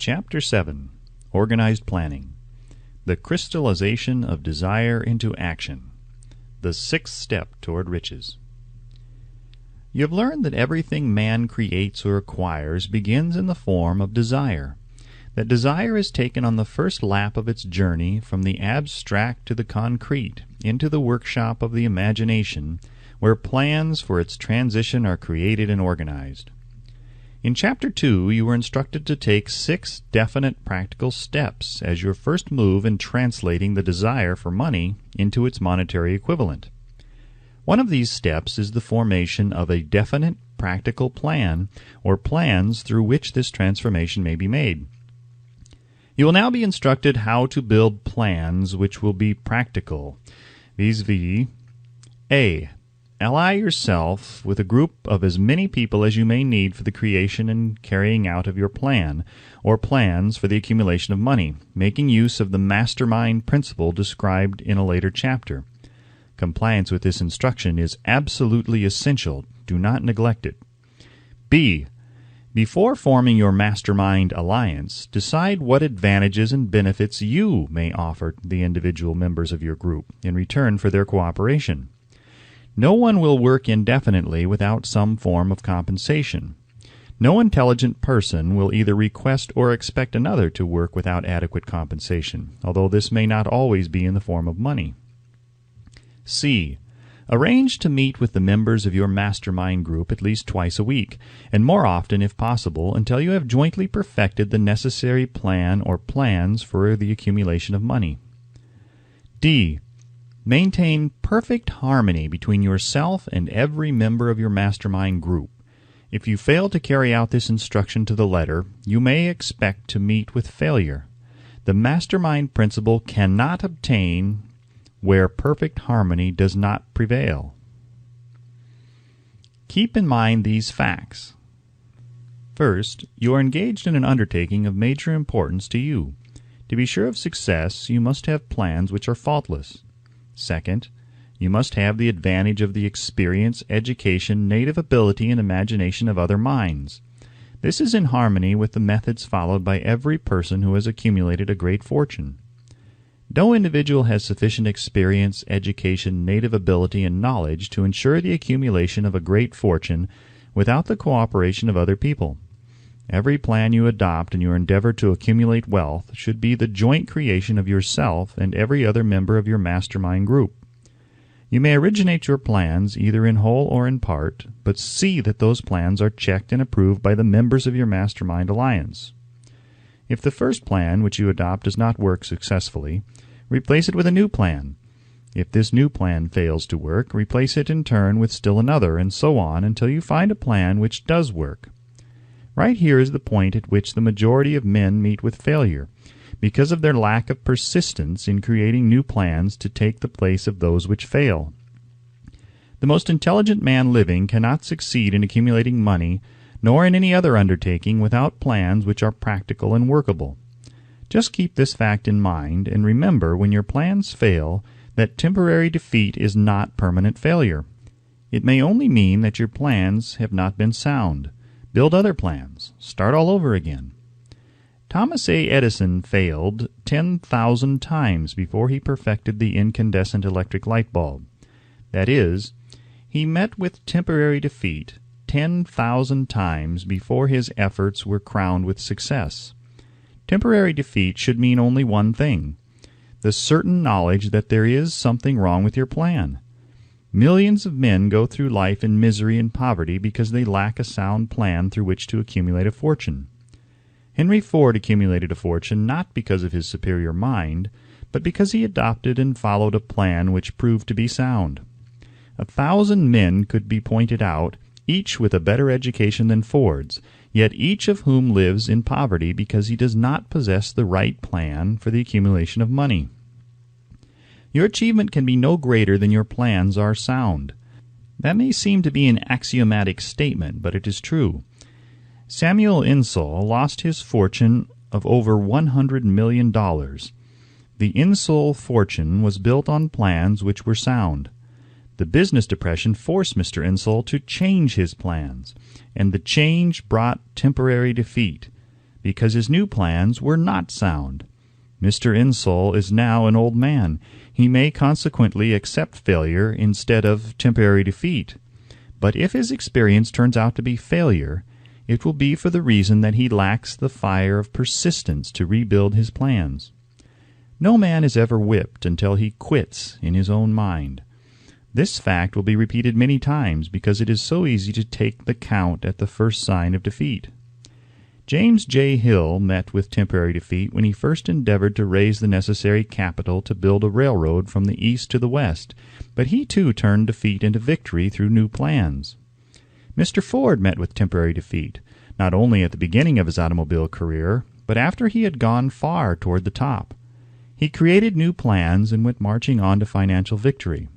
Chapter 7. Organized Planning. The Crystallization of Desire into Action. The sixth step toward riches. You have learned that everything man creates or acquires begins in the form of desire. That desire is taken on the first lap of its journey from the abstract to the concrete, into the workshop of the imagination, where plans for its transition are created and organized. In Chapter 2, you were instructed to take 6 definite practical steps as your first move in translating the desire for money into its monetary equivalent. One of these steps is the formation of a definite practical plan, or plans through which this transformation may be made. You will now be instructed how to build plans which will be practical. These be: A. Ally yourself with a group of as many people as you may need for the creation and carrying out of your plan, or plans for the accumulation of money, making use of the mastermind principle described in a later chapter. Compliance with this instruction is absolutely essential. Do not neglect it. B. Before forming your mastermind alliance, decide what advantages and benefits you may offer the individual members of your group in return for their cooperation. No one will work indefinitely without some form of compensation. No intelligent person will either request or expect another to work without adequate compensation, although this may not always be in the form of money. C. Arrange to meet with the members of your mastermind group at least twice a week, and more often if possible, until you have jointly perfected the necessary plan or plans for the accumulation of money. D. Maintain perfect harmony between yourself and every member of your mastermind group. If you fail to carry out this instruction to the letter, you may expect to meet with failure. The mastermind principle cannot obtain where perfect harmony does not prevail. Keep in mind these facts. First, you are engaged in an undertaking of major importance to you. To be sure of success, you must have plans which are faultless. Second, you must have the advantage of the experience, education, native ability, and imagination of other minds. This is in harmony with the methods followed by every person who has accumulated a great fortune. No individual has sufficient experience, education, native ability, and knowledge to ensure the accumulation of a great fortune without the cooperation of other people. Every plan you adopt in your endeavor to accumulate wealth should be the joint creation of yourself and every other member of your mastermind group. You may originate your plans either in whole or in part, but see that those plans are checked and approved by the members of your mastermind alliance. If the first plan which you adopt does not work successfully, replace it with a new plan. If this new plan fails to work, replace it in turn with still another, and so on until you find a plan which does work. Right here is the point at which the majority of men meet with failure, because of their lack of persistence in creating new plans to take the place of those which fail. The most intelligent man living cannot succeed in accumulating money, nor in any other undertaking, without plans which are practical and workable. Just keep this fact in mind, and remember when your plans fail that temporary defeat is not permanent failure. It may only mean that your plans have not been sound. Build other plans. Start all over again. Thomas A. Edison failed 10,000 times before he perfected the incandescent electric light bulb. That is, he met with temporary defeat 10,000 times before his efforts were crowned with success. Temporary defeat should mean only one thing: the certain knowledge that there is something wrong with your plan. Millions of men go through life in misery and poverty because they lack a sound plan through which to accumulate a fortune. Henry Ford accumulated a fortune not because of his superior mind, but because he adopted and followed a plan which proved to be sound. 1,000 men could be pointed out, each with a better education than Ford's, yet each of whom lives in poverty because he does not possess the right plan for the accumulation of money. Your achievement can be no greater than your plans are sound. That may seem to be an axiomatic statement, but it is true. Samuel Insull lost his fortune of over $100 million. The Insull fortune was built on plans which were sound. The business depression forced Mr. Insull to change his plans, and the change brought temporary defeat. because his new plans were not sound. Mr. Insull is now an old man. He may consequently accept failure instead of temporary defeat. But if his experience turns out to be failure, it will be for the reason that he lacks the fire of persistence to rebuild his plans. No man is ever whipped until he quits in his own mind. This fact will be repeated many times because it is so easy to take the count at the first sign of defeat. James J. Hill met with temporary defeat when he first endeavored to raise the necessary capital to build a railroad from the east to the west, but he too turned defeat into victory through new plans. Mr. Ford met with temporary defeat, not only at the beginning of his automobile career, but after he had gone far toward the top. He created new plans and went marching on to financial victory.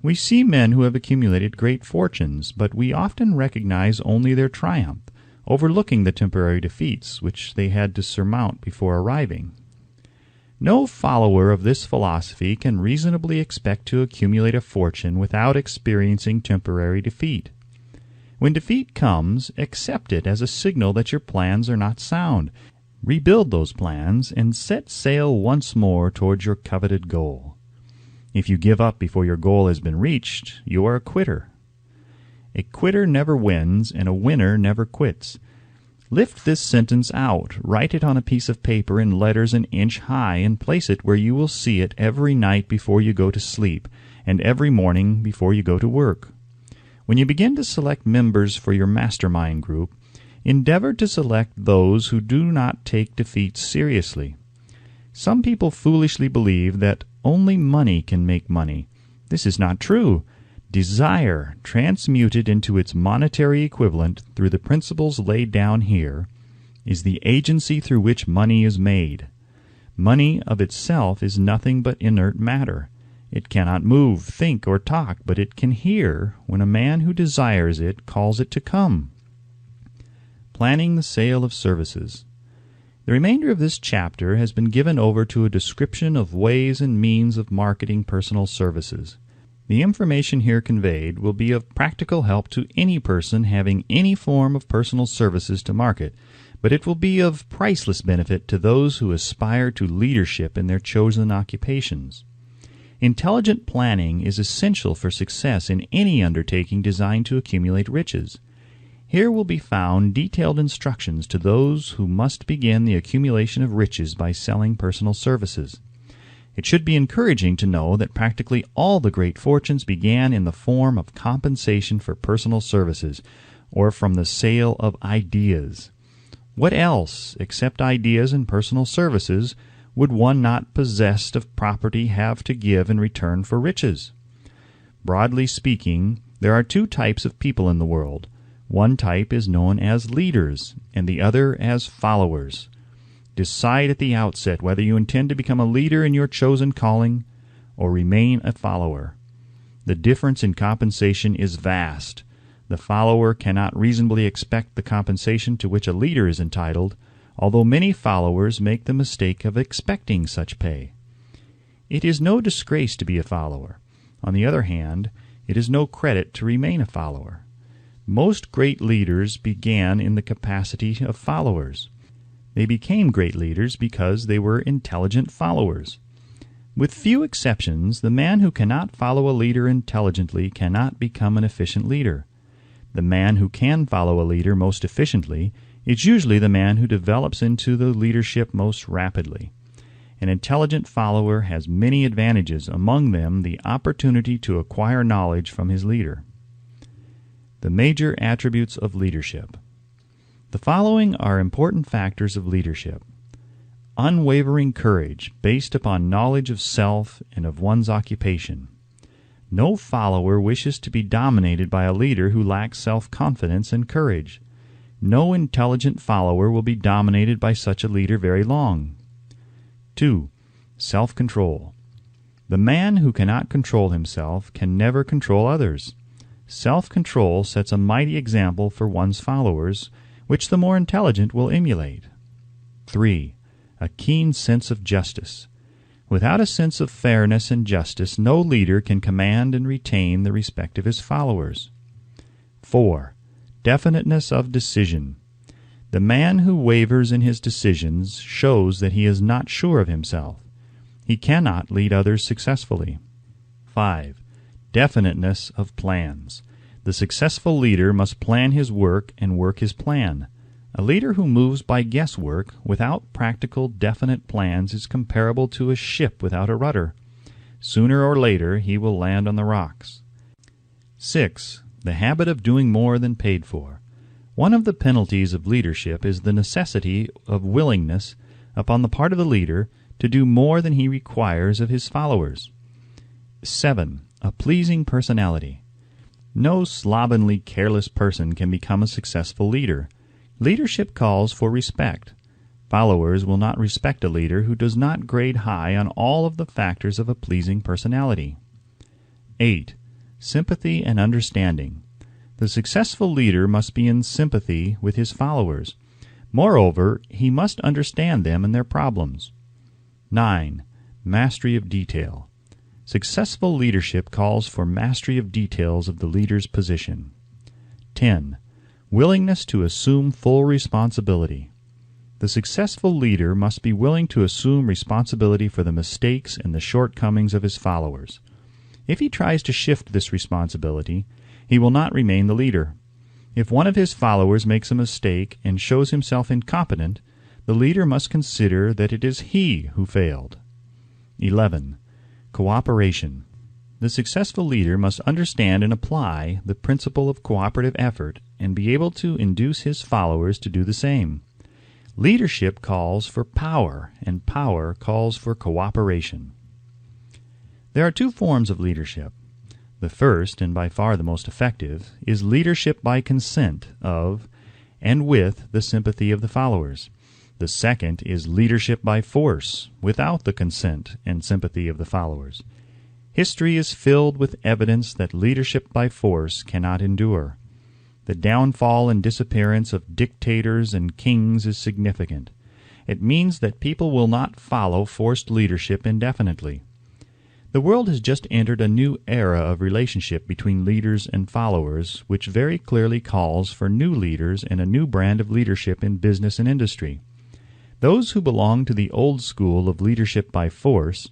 We see men who have accumulated great fortunes, but we often recognize only their triumph, overlooking the temporary defeats which they had to surmount before arriving. No follower of this philosophy can reasonably expect to accumulate a fortune without experiencing temporary defeat. When defeat comes, accept it as a signal that your plans are not sound. Rebuild those plans and set sail once more towards your coveted goal. If you give up before your goal has been reached, you are a quitter. A quitter never wins, and a winner never quits. Lift this sentence out, write it on a piece of paper in letters an inch high, and place it where you will see it every night before you go to sleep, and every morning before you go to work. When you begin to select members for your mastermind group, endeavor to select those who do not take defeat seriously. Some people foolishly believe that only money can make money. This is not true. Desire, transmuted into its monetary equivalent through the principles laid down here, is the agency through which money is made. Money of itself is nothing but inert matter. It cannot move, think, or talk, but it can hear when a man who desires it calls it to come. Planning the sale of services. The remainder of this chapter has been given over to a description of ways and means of marketing personal services. The information here conveyed will be of practical help to any person having any form of personal services to market, but it will be of priceless benefit to those who aspire to leadership in their chosen occupations. Intelligent planning is essential for success in any undertaking designed to accumulate riches. Here will be found detailed instructions to those who must begin the accumulation of riches by selling personal services. It should be encouraging to know that practically all the great fortunes began in the form of compensation for personal services, or from the sale of ideas. What else, except ideas and personal services, would one not possessed of property have to give in return for riches? Broadly speaking, there are two types of people in the world. One type is known as leaders, and the other as followers. Decide at the outset whether you intend to become a leader in your chosen calling or remain a follower. The difference in compensation is vast. The follower cannot reasonably expect the compensation to which a leader is entitled, although many followers make the mistake of expecting such pay. It is no disgrace to be a follower. On the other hand, it is no credit to remain a follower. Most great leaders began in the capacity of followers. They became great leaders because they were intelligent followers. With few exceptions, the man who cannot follow a leader intelligently cannot become an efficient leader. The man who can follow a leader most efficiently is usually the man who develops into the leadership most rapidly. An intelligent follower has many advantages, among them the opportunity to acquire knowledge from his leader. The major attributes of leadership. The following are important factors of leadership. Unwavering courage, based upon knowledge of self and of one's occupation. No follower wishes to be dominated by a leader who lacks self-confidence and courage. No intelligent follower will be dominated by such a leader very long. 2. Self-control. The man who cannot control himself can never control others. Self-control sets a mighty example for one's followers, which the more intelligent will emulate. 3. A keen sense of justice. Without a sense of fairness and justice, no leader can command and retain the respect of his followers. 4. Definiteness of decision. The man who wavers in his decisions shows that he is not sure of himself. He cannot lead others successfully. 5. Definiteness of plans. The successful leader must plan his work and work his plan. A leader who moves by guesswork without practical, definite plans is comparable to a ship without a rudder. Sooner or later he will land on the rocks. 6. The habit of doing more than paid for. One of the penalties of leadership is the necessity of willingness upon the part of the leader to do more than he requires of his followers. 7. A pleasing personality. No slovenly, careless person can become a successful leader. Leadership calls for respect. Followers will not respect a leader who does not grade high on all of the factors of a pleasing personality. 8. Sympathy and understanding. The successful leader must be in sympathy with his followers. Moreover, he must understand them and their problems. 9. Mastery of detail. Successful leadership calls for mastery of details of the leader's position. 10. Willingness to assume full responsibility. The successful leader must be willing to assume responsibility for the mistakes and the shortcomings of his followers. If he tries to shift this responsibility, he will not remain the leader. If one of his followers makes a mistake and shows himself incompetent, the leader must consider that it is he who failed. 11. Cooperation. The successful leader must understand and apply the principle of cooperative effort and be able to induce his followers to do the same. Leadership calls for power, and power calls for cooperation. There are two forms of leadership. The first, and by far the most effective, is leadership by consent of and with the sympathy of the followers. The second is leadership by force, without the consent and sympathy of the followers. History is filled with evidence that leadership by force cannot endure. The downfall and disappearance of dictators and kings is significant. It means that people will not follow forced leadership indefinitely. The world has just entered a new era of relationship between leaders and followers, which very clearly calls for new leaders and a new brand of leadership in business and industry. Those who belong to the old school of leadership by force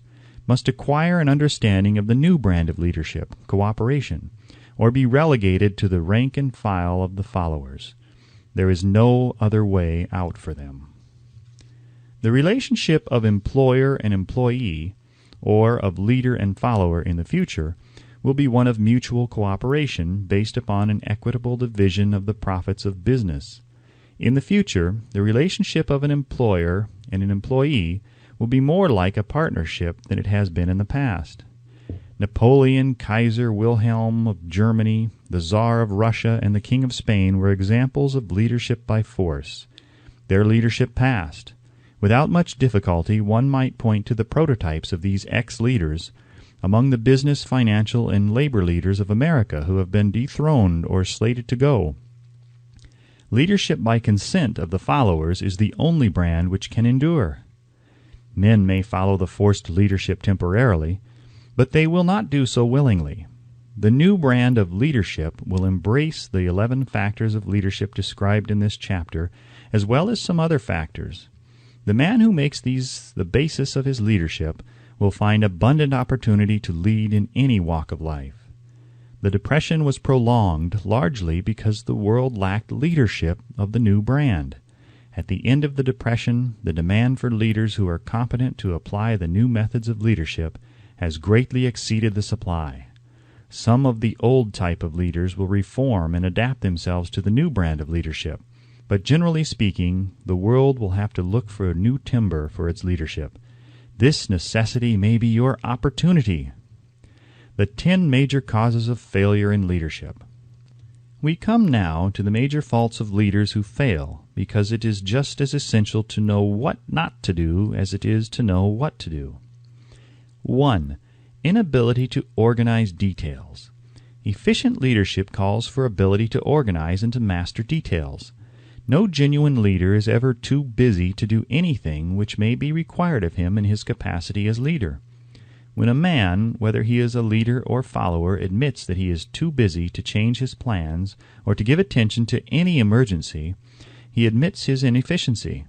must acquire an understanding of the new brand of leadership, cooperation, or be relegated to the rank and file of the followers. There is no other way out for them. The relationship of employer and employee, or of leader and follower in the future, will be one of mutual cooperation based upon an equitable division of the profits of business. In the future, the relationship of an employer and an employee will be more like a partnership than it has been in the past. Napoleon, Kaiser Wilhelm of Germany, the Tsar of Russia, and the King of Spain were examples of leadership by force. Their leadership passed. Without much difficulty, one might point to the prototypes of these ex-leaders among the business, financial, and labor leaders of America who have been dethroned or slated to go. Leadership by consent of the followers is the only brand which can endure. Men may follow the forced leadership temporarily, but they will not do so willingly. The new brand of leadership will embrace the 11 factors of leadership described in this chapter, as well as some other factors. The man who makes these the basis of his leadership will find abundant opportunity to lead in any walk of life. The Depression was prolonged largely because the world lacked leadership of the new brand. At the end of the Depression, the demand for leaders who are competent to apply the new methods of leadership has greatly exceeded the supply. Some of the old type of leaders will reform and adapt themselves to the new brand of leadership, but generally speaking, the world will have to look for a new timber for its leadership. This necessity may be your opportunity. The 10 major causes of failure in leadership. We come now to the major faults of leaders who fail, because it is just as essential to know what not to do as it is to know what to do. 1. Inability to organize details. Efficient leadership calls for ability to organize and to master details. No genuine leader is ever too busy to do anything which may be required of him in his capacity as leader. When a man, whether he is a leader or follower, admits that he is too busy to change his plans or to give attention to any emergency, he admits his inefficiency.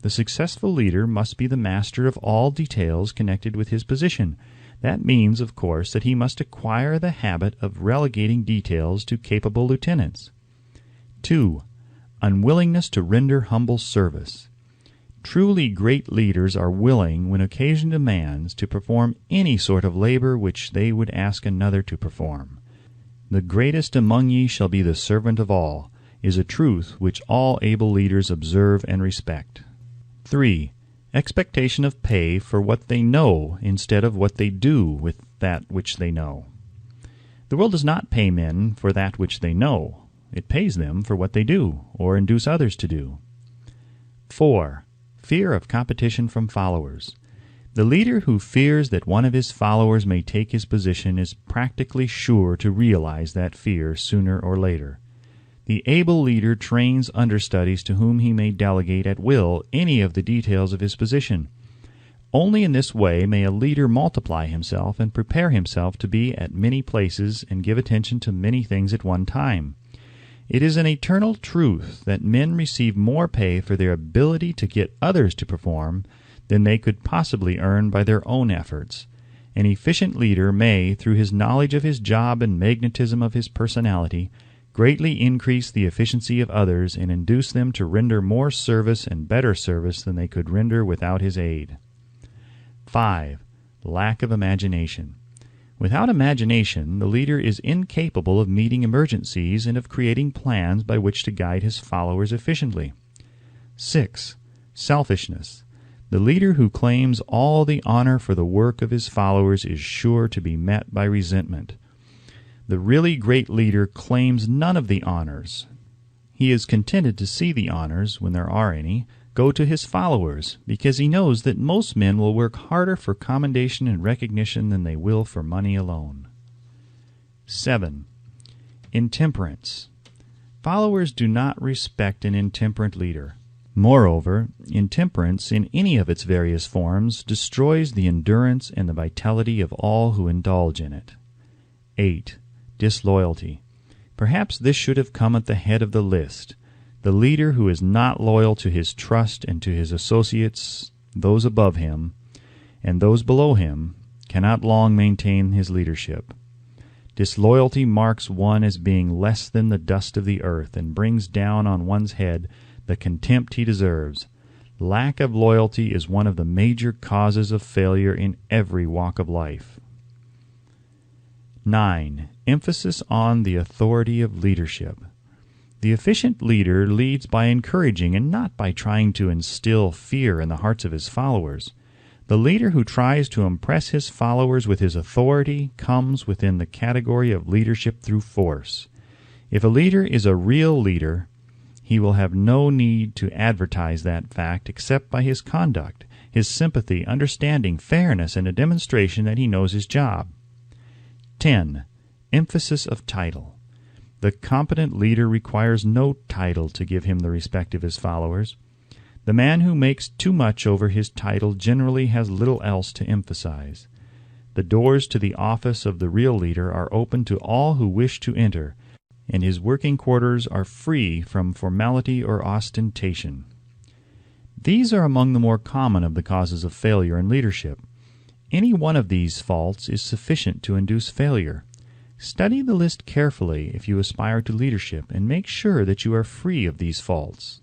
The successful leader must be the master of all details connected with his position. That means, of course, that he must acquire the habit of relegating details to capable lieutenants. 2. Unwillingness to render humble service. Truly great leaders are willing, when occasion demands, to perform any sort of labor which they would ask another to perform. The greatest among ye shall be the servant of all, is a truth which all able leaders observe and respect. 3. Expectation of pay for what they know instead of what they do with that which they know. The world does not pay men for that which they know. It pays them for what they do, or induce others to do. 4. Fear of competition from followers. The leader who fears that one of his followers may take his position is practically sure to realize that fear sooner or later. The able leader trains understudies to whom he may delegate at will any of the details of his position. Only in this way may a leader multiply himself and prepare himself to be at many places and give attention to many things at one time. It is an eternal truth that men receive more pay for their ability to get others to perform than they could possibly earn by their own efforts. An efficient leader may, through his knowledge of his job and magnetism of his personality, greatly increase the efficiency of others and induce them to render more service and better service than they could render without his aid. 5. Lack of imagination. Without imagination, the leader is incapable of meeting emergencies and of creating plans by which to guide his followers efficiently. 6. Selfishness. The leader who claims all the honor for the work of his followers is sure to be met by resentment. The really great leader claims none of the honors. He is contented to see the honors, when there are any, go to his followers, because he knows that most men will work harder for commendation and recognition than they will for money alone. 7. Intemperance. Followers do not respect an intemperate leader. Moreover, intemperance in any of its various forms destroys the endurance and the vitality of all who indulge in it. 8. Disloyalty. Perhaps this should have come at the head of the list. The leader who is not loyal to his trust and to his associates, those above him, and those below him, cannot long maintain his leadership. Disloyalty marks one as being less than the dust of the earth, and brings down on one's head the contempt he deserves. Lack of loyalty is one of the major causes of failure in every walk of life. 9. Emphasis on the authority of leadership. The efficient leader leads by encouraging and not by trying to instill fear in the hearts of his followers. The leader who tries to impress his followers with his authority comes within the category of leadership through force. If a leader is a real leader, he will have no need to advertise that fact except by his conduct, his sympathy, understanding, fairness, and a demonstration that he knows his job. 10. Emphasis of title. The competent leader requires no title to give him the respect of his followers. The man who makes too much over his title generally has little else to emphasize. The doors to the office of the real leader are open to all who wish to enter, and his working quarters are free from formality or ostentation. These are among the more common of the causes of failure in leadership. Any one of these faults is sufficient to induce failure. Study the list carefully if you aspire to leadership, and make sure that you are free of these faults.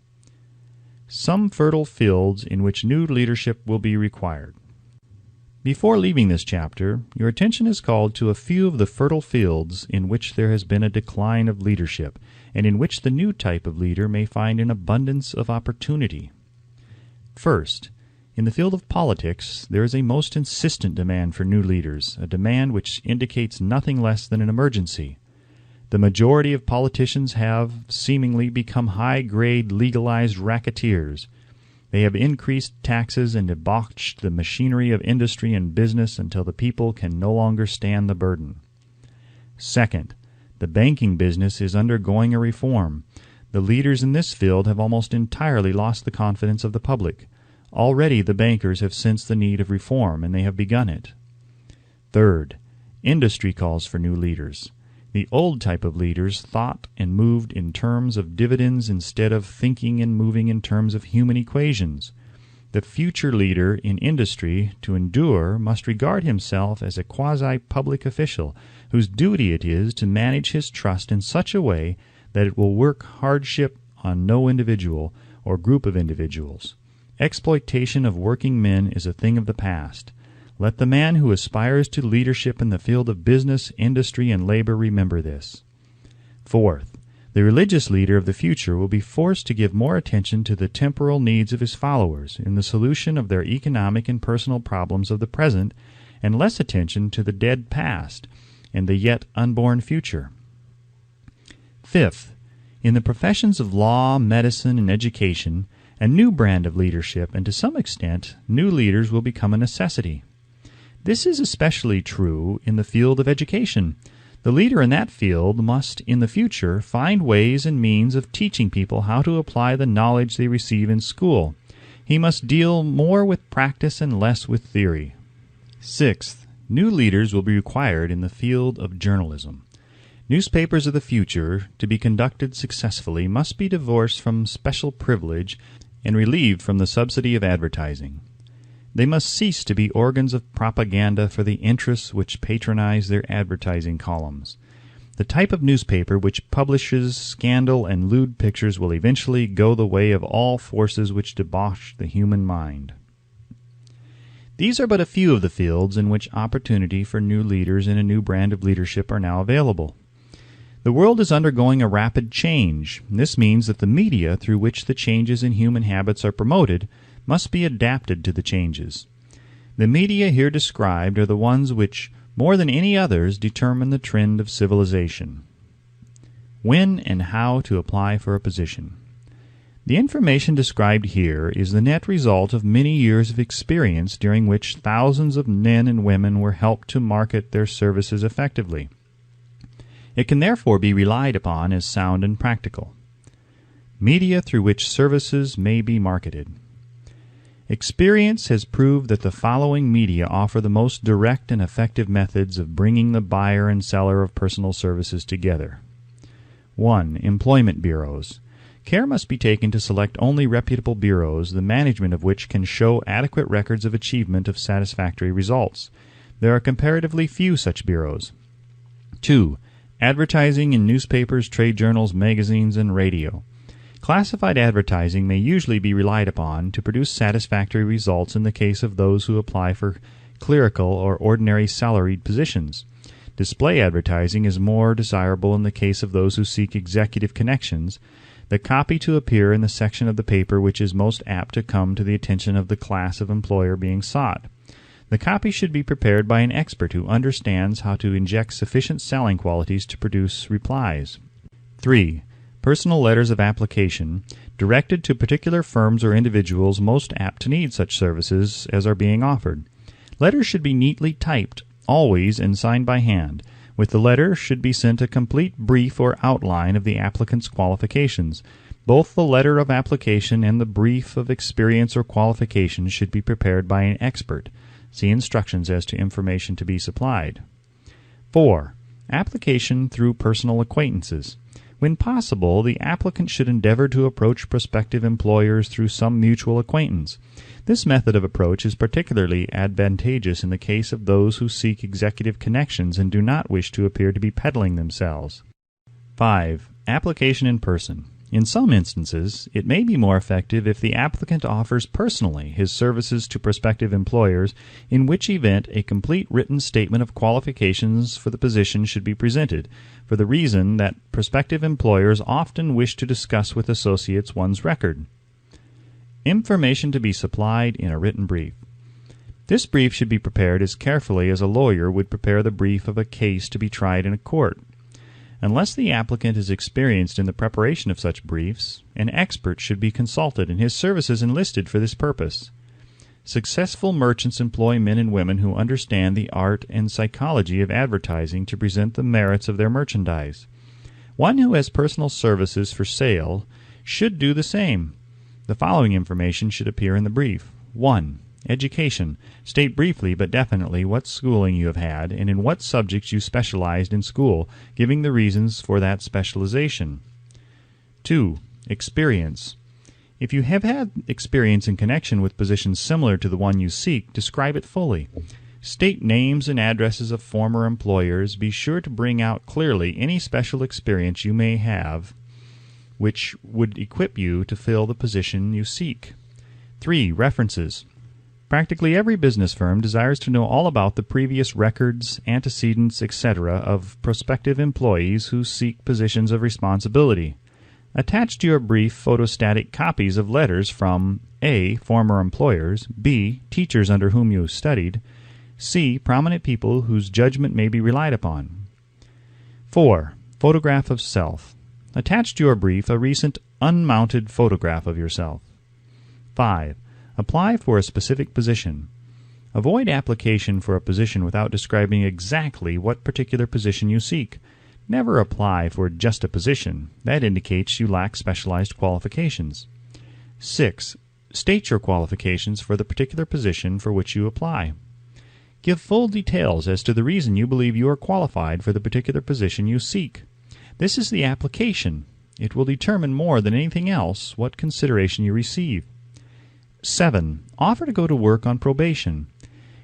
Some fertile fields in which new leadership will be required. Before leaving this chapter, your attention is called to a few of the fertile fields in which there has been a decline of leadership, and in which the new type of leader may find an abundance of opportunity. First, in the field of politics, there is a most insistent demand for new leaders, a demand which indicates nothing less than an emergency. The majority of politicians have, seemingly, become high-grade legalized racketeers. They have increased taxes and debauched the machinery of industry and business until the people can no longer stand the burden. Second, the banking business is undergoing a reform. The leaders in this field have almost entirely lost the confidence of the public. Already the bankers have sensed the need of reform, and they have begun it. Third, industry calls for new leaders. The old type of leaders thought and moved in terms of dividends instead of thinking and moving in terms of human equations. The future leader in industry, to endure, must regard himself as a quasi-public official whose duty it is to manage his trust in such a way that it will work hardship on no individual or group of individuals. Exploitation of working men is a thing of the past. Let the man who aspires to leadership in the field of business, industry, and labor remember this. Fourth, the religious leader of the future will be forced to give more attention to the temporal needs of his followers in the solution of their economic and personal problems of the present, and less attention to the dead past and the yet unborn future. Fifth, in the professions of law, medicine, and education, a new brand of leadership, and to some extent, new leaders will become a necessity. This is especially true in the field of education. The leader in that field must, in the future, find ways and means of teaching people how to apply the knowledge they receive in school. He must deal more with practice and less with theory. Sixth, new leaders will be required in the field of journalism. Newspapers of the future, to be conducted successfully, must be divorced from special privilege and relieved from the subsidy of advertising. They must cease to be organs of propaganda for the interests which patronize their advertising columns. The type of newspaper which publishes scandal and lewd pictures will eventually go the way of all forces which debauch the human mind. These are but a few of the fields in which opportunity for new leaders and a new brand of leadership are now available. The world is undergoing a rapid change. This means that the media through which the changes in human habits are promoted must be adapted to the changes. The media here described are the ones which, more than any others, determine the trend of civilization. When and how to apply for a position. The information described here is the net result of many years of experience during which thousands of men and women were helped to market their services effectively. It can therefore be relied upon as sound and practical. Media through which services may be marketed. Experience has proved that the following media offer the most direct and effective methods of bringing the buyer and seller of personal services together. 1. Employment bureaus. Care must be taken to select only reputable bureaus, the management of which can show adequate records of achievement of satisfactory results. There are comparatively few such bureaus. 2. Advertising in newspapers, trade journals, magazines, and radio. Classified advertising may usually be relied upon to produce satisfactory results in the case of those who apply for clerical or ordinary salaried positions. Display advertising is more desirable in the case of those who seek executive connections. The copy to appear in the section of the paper which is most apt to come to the attention of the class of employer being sought. The copy should be prepared by an expert who understands how to inject sufficient selling qualities to produce replies. 3. Personal letters of application, directed to particular firms or individuals most apt to need such services as are being offered. Letters should be neatly typed, always, and signed by hand. With the letter should be sent a complete brief or outline of the applicant's qualifications. Both the letter of application and the brief of experience or qualifications should be prepared by an expert. See instructions as to information to be supplied. 4. Application through personal acquaintances. When possible, the applicant should endeavor to approach prospective employers through some mutual acquaintance. This method of approach is particularly advantageous in the case of those who seek executive connections and do not wish to appear to be peddling themselves. 5. Application in person. In some instances, it may be more effective if the applicant offers personally his services to prospective employers, in which event a complete written statement of qualifications for the position should be presented, for the reason that prospective employers often wish to discuss with associates one's record. Information to be supplied in a written brief. This brief should be prepared as carefully as a lawyer would prepare the brief of a case to be tried in a court. Unless the applicant is experienced in the preparation of such briefs, an expert should be consulted and his services enlisted for this purpose. Successful merchants employ men and women who understand the art and psychology of advertising to present the merits of their merchandise. One who has personal services for sale should do the same. The following information should appear in the brief. 1. Education. State briefly but definitely what schooling you have had and in what subjects you specialized in school, giving the reasons for that specialization. 2. Experience. If you have had experience in connection with positions similar to the one you seek, describe it fully. State names and addresses of former employers. Be sure to bring out clearly any special experience you may have which would equip you to fill the position you seek. 3. References. Practically every business firm desires to know all about the previous records, antecedents, etc. of prospective employees who seek positions of responsibility. Attach to your brief photostatic copies of letters from A. Former employers, B. Teachers under whom you studied, C. Prominent people whose judgment may be relied upon. 4. Photograph of self. Attach to your brief a recent unmounted photograph of yourself. 5. Apply for a specific position. Avoid application for a position without describing exactly what particular position you seek. Never apply for just a position. That indicates you lack specialized qualifications. 6. State your qualifications for the particular position for which you apply. Give full details as to the reason you believe you are qualified for the particular position you seek. This is the application. It will determine more than anything else what consideration you receive. 7. Offer to go to work on probation.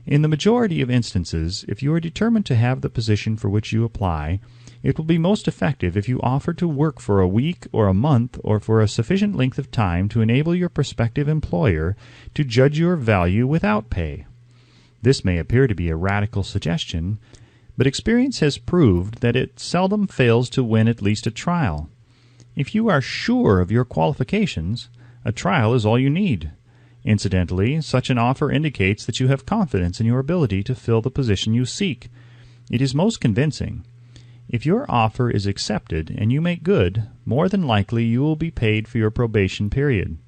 In the majority of instances, if you are determined to have the position for which you apply, it will be most effective if you offer to work for a week or a month or for a sufficient length of time to enable your prospective employer to judge your value without pay. This may appear to be a radical suggestion, but experience has proved that it seldom fails to win at least a trial. If you are sure of your qualifications, a trial is all you need. Incidentally, such an offer indicates that you have confidence in your ability to fill the position you seek. It is most convincing. If your offer is accepted and you make good, more than likely you will be paid for your probation period.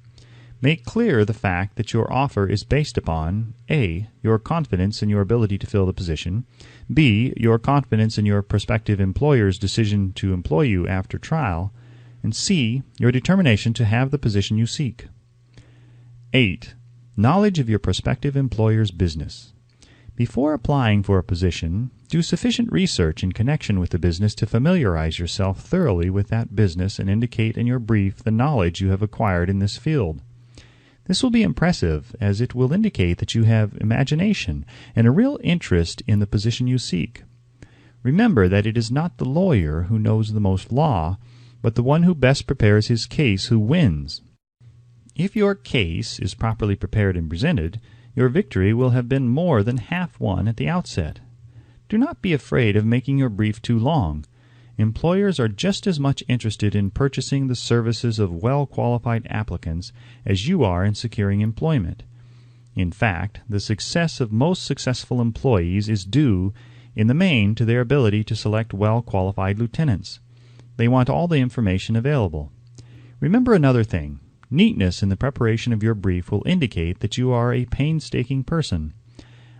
Make clear the fact that your offer is based upon A. Your confidence in your ability to fill the position, B. Your confidence in your prospective employer's decision to employ you after trial, and C. Your determination to have the position you seek. 8. Knowledge of your prospective employer's business. Before applying for a position, do sufficient research in connection with the business to familiarize yourself thoroughly with that business and indicate in your brief the knowledge you have acquired in this field. This will be impressive, as it will indicate that you have imagination and a real interest in the position you seek. Remember that it is not the lawyer who knows the most law, but the one who best prepares his case who wins. If your case is properly prepared and presented, your victory will have been more than half won at the outset. Do not be afraid of making your brief too long. Employers are just as much interested in purchasing the services of well-qualified applicants as you are in securing employment. In fact, the success of most successful employees is due, in the main, to their ability to select well-qualified lieutenants. They want all the information available. Remember another thing. Neatness in the preparation of your brief will indicate that you are a painstaking person.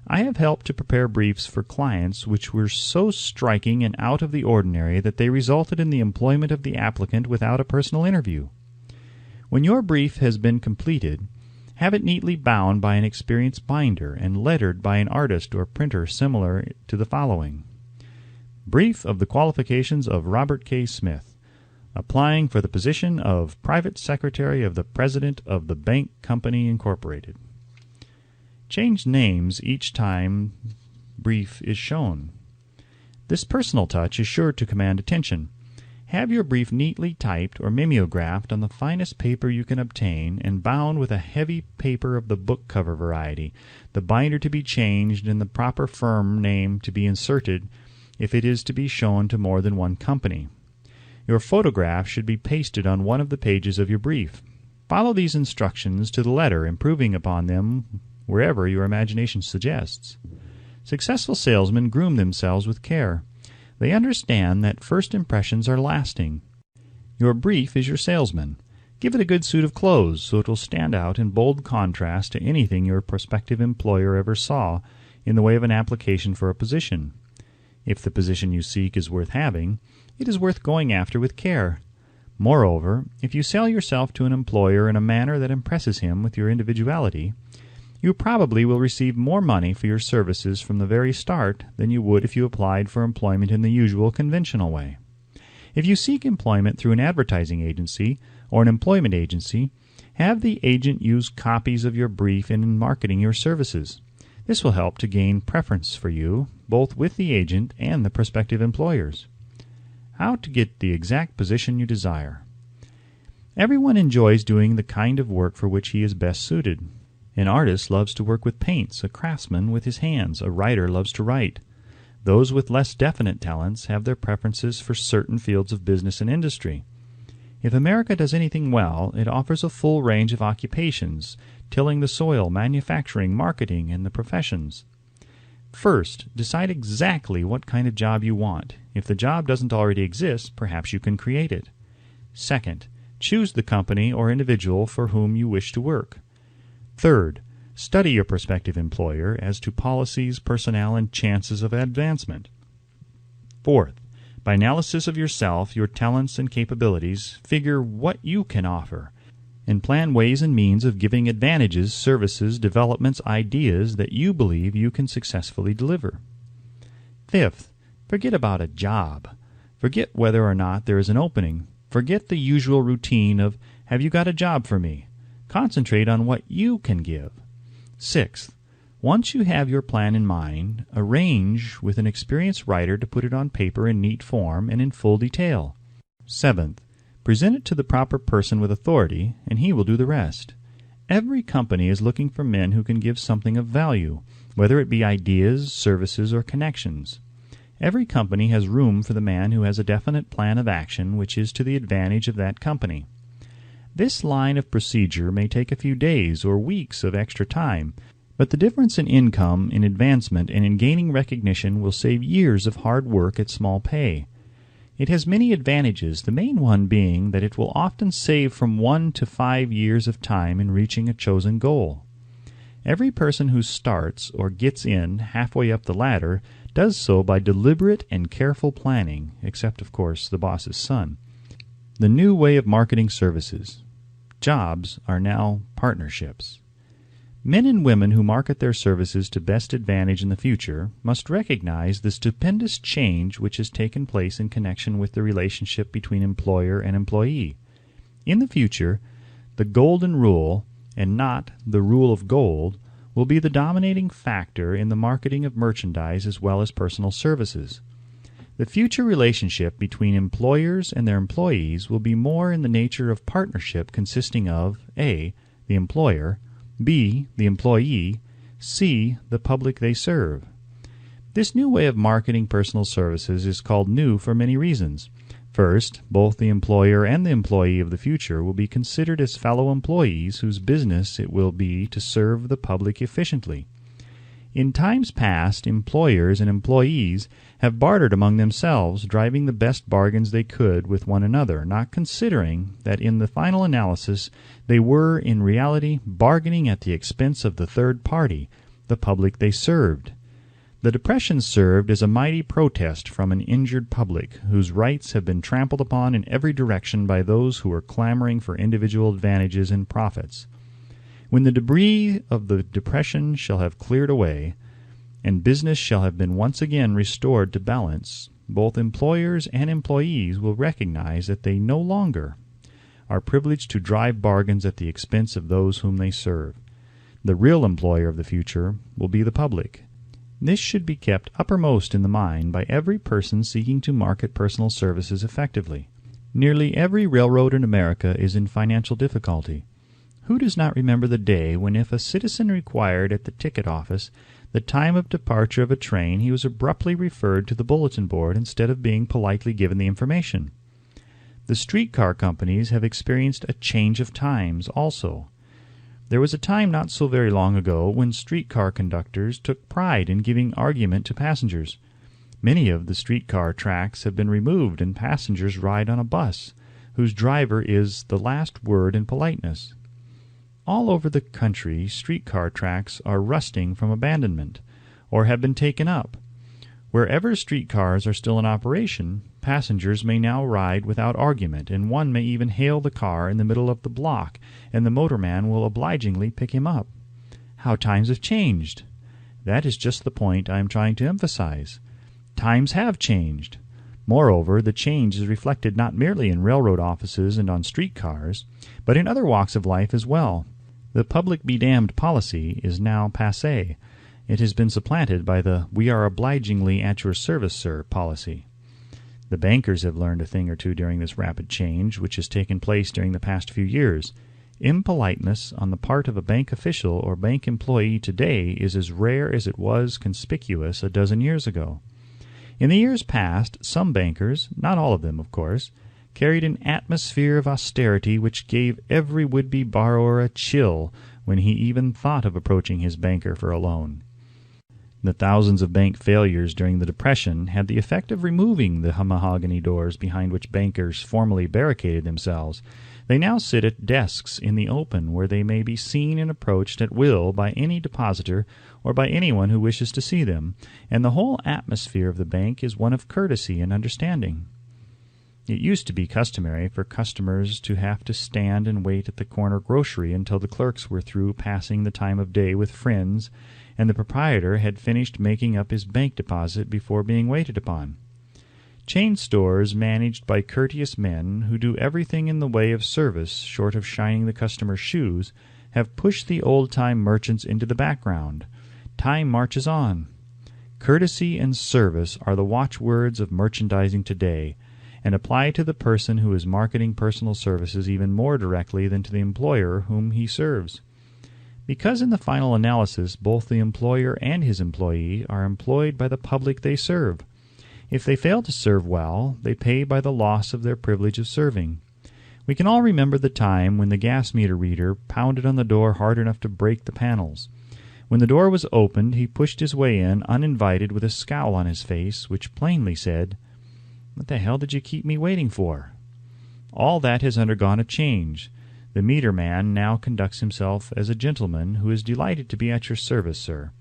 I have helped to prepare briefs for clients which were so striking and out of the ordinary that they resulted in the employment of the applicant without a personal interview. When your brief has been completed, have it neatly bound by an experienced binder and lettered by an artist or printer similar to the following. Brief of the qualifications of Robert K. Smith, applying for the position of Private Secretary of the President of the Bank Company, Incorporated. Change names each time brief is shown. This personal touch is sure to command attention. Have your brief neatly typed or mimeographed on the finest paper you can obtain and bound with a heavy paper of the book cover variety, the binder to be changed and the proper firm name to be inserted if it is to be shown to more than one company. Your photograph should be pasted on one of the pages of your brief. Follow these instructions to the letter, improving upon them wherever your imagination suggests. Successful salesmen groom themselves with care. They understand that first impressions are lasting. Your brief is your salesman. Give it a good suit of clothes so it will stand out in bold contrast to anything your prospective employer ever saw in the way of an application for a position. If the position you seek is worth having, it is worth going after with care. Moreover, if you sell yourself to an employer in a manner that impresses him with your individuality, You probably will receive more money for your services from the very start than you would if you applied for employment in the usual conventional way. If you seek employment through an advertising agency or an employment agency, have the agent use copies of your brief in marketing your services. This will help to gain preference for you, both with the agent and the prospective employers. How to get the exact position you desire. Everyone enjoys doing the kind of work for which he is best suited. An artist loves to work with paints, a craftsman with his hands, a writer loves to write. Those with less definite talents have their preferences for certain fields of business and industry. If America does anything well, it offers a full range of occupations, tilling the soil, manufacturing, marketing, and the professions. First, decide exactly what kind of job you want. If the job doesn't already exist, perhaps you can create it. Second, choose the company or individual for whom you wish to work. Third, study your prospective employer as to policies, personnel, and chances of advancement. Fourth, by analysis of yourself, your talents and capabilities, figure what you can offer, and plan ways and means of giving advantages, services, developments, ideas that you believe you can successfully deliver. Fifth, forget about a job. Forget whether or not there is an opening. Forget the usual routine of, have you got a job for me? Concentrate on what you can give. Sixth, once you have your plan in mind, arrange with an experienced writer to put it on paper in neat form and in full detail. Seventh, present it to the proper person with authority, and he will do the rest. Every company is looking for men who can give something of value, whether it be ideas, services, or connections. Every company has room for the man who has a definite plan of action which is to the advantage of that company. This line of procedure may take a few days or weeks of extra time, but the difference in income, in advancement, and in gaining recognition will save years of hard work at small pay. It has many advantages, the main one being that it will often save from 1 to 5 years of time in reaching a chosen goal. Every person who starts or gets in halfway up the ladder does so by deliberate and careful planning, except, of course, the boss's son. The new way of marketing services. Jobs are now partnerships. Men and women who market their services to best advantage in the future must recognize the stupendous change which has taken place in connection with the relationship between employer and employee. In the future, the golden rule, and not the rule of gold, will be the dominating factor in the marketing of merchandise as well as personal services. The future relationship between employers and their employees will be more in the nature of partnership consisting of A. the employer, B. the employee, C. the public they serve. This new way of marketing personal services is called new for many reasons. First, both the employer and the employee of the future will be considered as fellow employees whose business it will be to serve the public efficiently. In times past, employers and employees have bartered among themselves, driving the best bargains they could with one another, not considering that in the final analysis they were, in reality, bargaining at the expense of the third party, the public they served. The Depression served as a mighty protest from an injured public, whose rights have been trampled upon in every direction by those who are clamoring for individual advantages and profits. When the debris of the Depression shall have cleared away, and business shall have been once again restored to balance, both employers and employees will recognize that they no longer are privileged to drive bargains at the expense of those whom they serve. The real employer of the future will be the public. This should be kept uppermost in the mind by every person seeking to market personal services effectively. Nearly every railroad in America is in financial difficulty. Who does not remember the day when if a citizen required at the ticket office the time of departure of a train, he was abruptly referred to the bulletin board instead of being politely given the information? The streetcar companies have experienced a change of times also. There was a time not so very long ago when streetcar conductors took pride in giving argument to passengers. Many of the streetcar tracks have been removed and passengers ride on a bus, whose driver is the last word in politeness. All over the country, streetcar tracks are rusting from abandonment, or have been taken up. Wherever streetcars are still in operation, passengers may now ride without argument, and one may even hail the car in the middle of the block, and the motorman will obligingly pick him up. How times have changed! That is just the point I am trying to emphasize. Times have changed. Moreover, the change is reflected not merely in railroad offices and on streetcars, but in other walks of life as well. The public be damned policy is now passé. It has been supplanted by the "we are obligingly at your service, sir" policy. The bankers have learned a thing or two during this rapid change which has taken place during the past few years. Impoliteness on the part of a bank official or bank employee today is as rare as it was conspicuous a dozen years ago. In the years past, some bankers, not all of them, of course, carried an atmosphere of austerity which gave every would-be borrower a chill when he even thought of approaching his banker for a loan. The thousands of bank failures during the Depression had the effect of removing the mahogany doors behind which bankers formerly barricaded themselves. They now sit at desks in the open where they may be seen and approached at will by any depositor or by anyone who wishes to see them, and the whole atmosphere of the bank is one of courtesy and understanding. It used to be customary for customers to have to stand and wait at the corner grocery until the clerks were through passing the time of day with friends, and the proprietor had finished making up his bank deposit before being waited upon. Chain stores managed by courteous men who do everything in the way of service short of shining the customer's shoes have pushed the old-time merchants into the background. Time marches on. Courtesy and service are the watchwords of merchandising today, and apply to the person who is marketing personal services even more directly than to the employer whom he serves. Because in the final analysis both the employer and his employee are employed by the public they serve. If they fail to serve well, they pay by the loss of their privilege of serving. We can all remember the time when the gas meter reader pounded on the door hard enough to break the panels. When the door was opened, he pushed his way in uninvited with a scowl on his face, which plainly said, "What the hell did you keep me waiting for?" All that has undergone a change. The meter man now conducts himself as a gentleman who is delighted to be at your service, sir.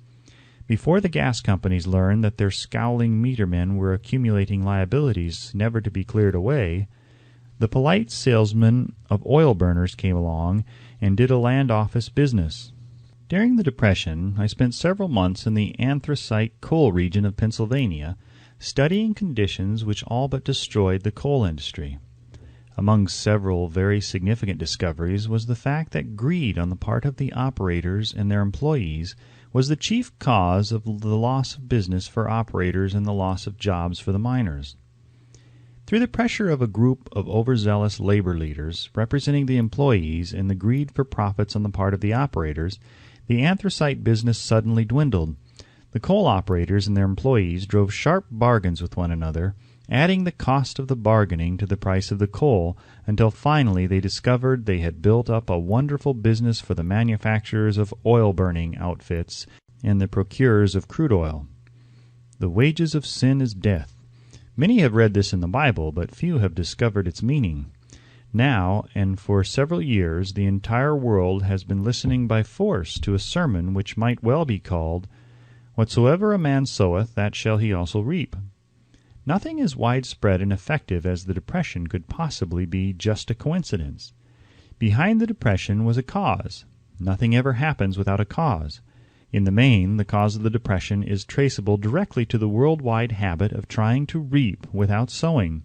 Before the gas companies learned that their scowling metermen were accumulating liabilities never to be cleared away, the polite salesman of oil burners came along and did a land office business. During the Depression, I spent several months in the anthracite coal region of Pennsylvania, studying conditions which all but destroyed the coal industry. Among several very significant discoveries was the fact that greed on the part of the operators and their employees was the chief cause of the loss of business for operators and the loss of jobs for the miners. Through the pressure of a group of overzealous labor leaders representing the employees and the greed for profits on the part of the operators, the anthracite business suddenly dwindled. The coal operators and their employees drove sharp bargains with one another, adding the cost of the bargaining to the price of the coal, until finally they discovered they had built up a wonderful business for the manufacturers of oil-burning outfits and the procurers of crude oil. The wages of sin is death. Many have read this in the Bible, but few have discovered its meaning. Now, and for several years, the entire world has been listening by force to a sermon which might well be called, "Whatsoever a man soweth, that shall he also reap." Nothing as widespread and effective as the Depression could possibly be just a coincidence. Behind the Depression was a cause. Nothing ever happens without a cause. In the main, the cause of the Depression is traceable directly to the worldwide habit of trying to reap without sowing.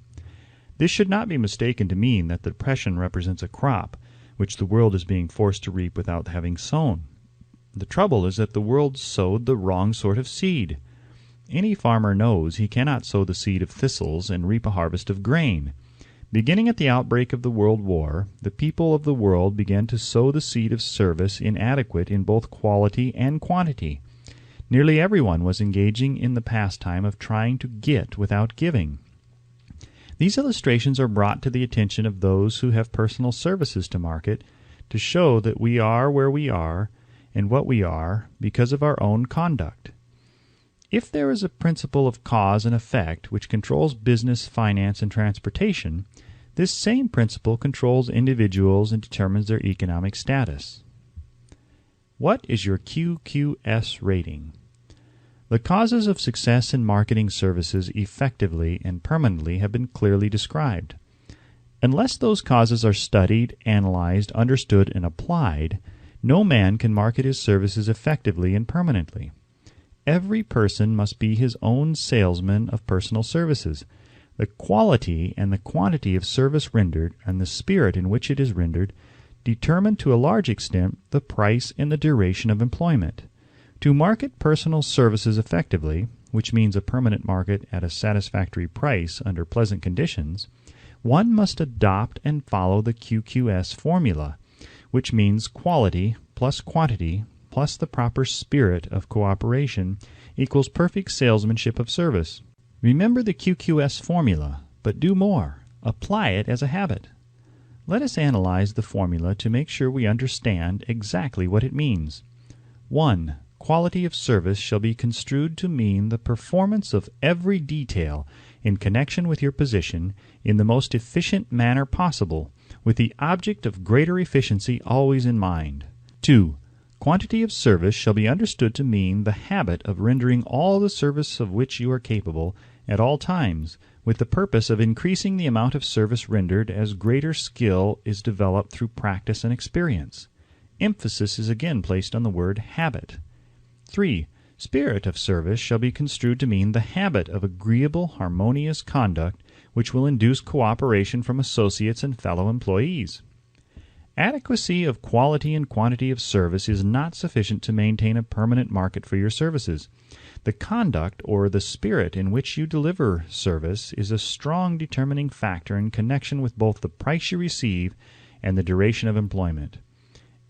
This should not be mistaken to mean that the Depression represents a crop, which the world is being forced to reap without having sown. The trouble is that the world sowed the wrong sort of seed. Any farmer knows he cannot sow the seed of thistles and reap a harvest of grain. Beginning at the outbreak of the World War, the people of the world began to sow the seed of service inadequate in both quality and quantity. Nearly everyone was engaging in the pastime of trying to get without giving. These illustrations are brought to the attention of those who have personal services to market to show that we are where we are and what we are because of our own conduct. If there is a principle of cause and effect which controls business, finance, and transportation, this same principle controls individuals and determines their economic status. What is your QQS rating? The causes of success in marketing services effectively and permanently have been clearly described. Unless those causes are studied, analyzed, understood, and applied, No man can market his services effectively and permanently. Every person must be his own salesman of personal services. The quality and the quantity of service rendered and the spirit in which it is rendered determine to a large extent the price and the duration of employment. To market personal services effectively, which means a permanent market at a satisfactory price under pleasant conditions, one must adopt and follow the QQS formula, which means quality plus quantity plus the proper spirit of cooperation equals perfect salesmanship of service. Remember the QQS formula, but do more. Apply it as a habit. Let us analyze the formula to make sure we understand exactly what it means. 1. Quality of service shall be construed to mean the performance of every detail in connection with your position in the most efficient manner possible, with the object of greater efficiency always in mind. 2. Quantity of service shall be understood to mean the habit of rendering all the service of which you are capable at all times, with the purpose of increasing the amount of service rendered as greater skill is developed through practice and experience. Emphasis is again placed on the word habit. 3. Spirit of service shall be construed to mean the habit of agreeable, harmonious conduct which will induce cooperation from associates and fellow employees. Adequacy of quality and quantity of service is not sufficient to maintain a permanent market for your services. The conduct or the spirit in which you deliver service is a strong determining factor in connection with both the price you receive and the duration of employment.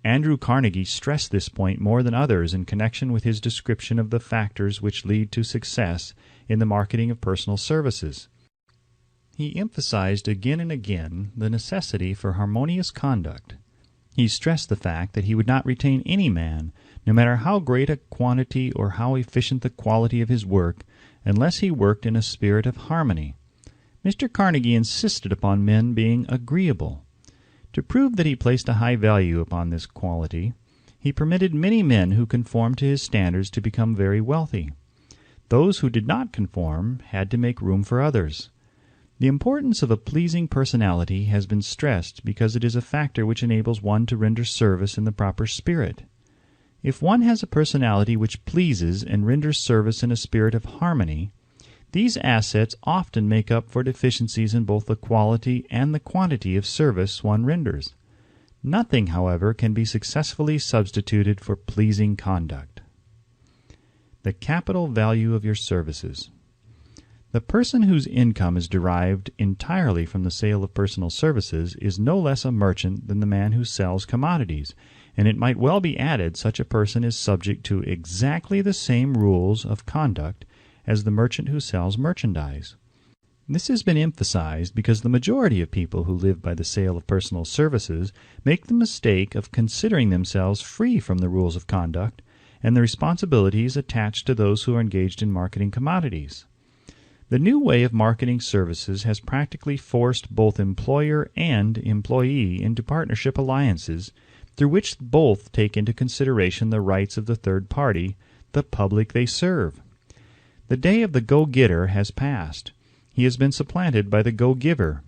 Andrew Carnegie stressed this point more than others in connection with his description of the factors which lead to success in the marketing of personal services. He emphasized again and again the necessity for harmonious conduct. He stressed the fact that he would not retain any man, no matter how great a quantity or how efficient the quality of his work, unless he worked in a spirit of harmony. Mr. Carnegie insisted upon men being agreeable. To prove that he placed a high value upon this quality, he permitted many men who conformed to his standards to become very wealthy. Those who did not conform had to make room for others. The importance of a pleasing personality has been stressed because it is a factor which enables one to render service in the proper spirit. If one has a personality which pleases and renders service in a spirit of harmony, these assets often make up for deficiencies in both the quality and the quantity of service one renders. Nothing, however, can be successfully substituted for pleasing conduct. The capital value of your services. The person whose income is derived entirely from the sale of personal services is no less a merchant than the man who sells commodities, and it might well be added such a person is subject to exactly the same rules of conduct as the merchant who sells merchandise. This has been emphasized because the majority of people who live by the sale of personal services make the mistake of considering themselves free from the rules of conduct and the responsibilities attached to those who are engaged in marketing commodities. The new way of marketing services has practically forced both employer and employee into partnership alliances through which both take into consideration the rights of the third party, the public they serve. The day of the go-getter has passed. He has been supplanted by the go-giver.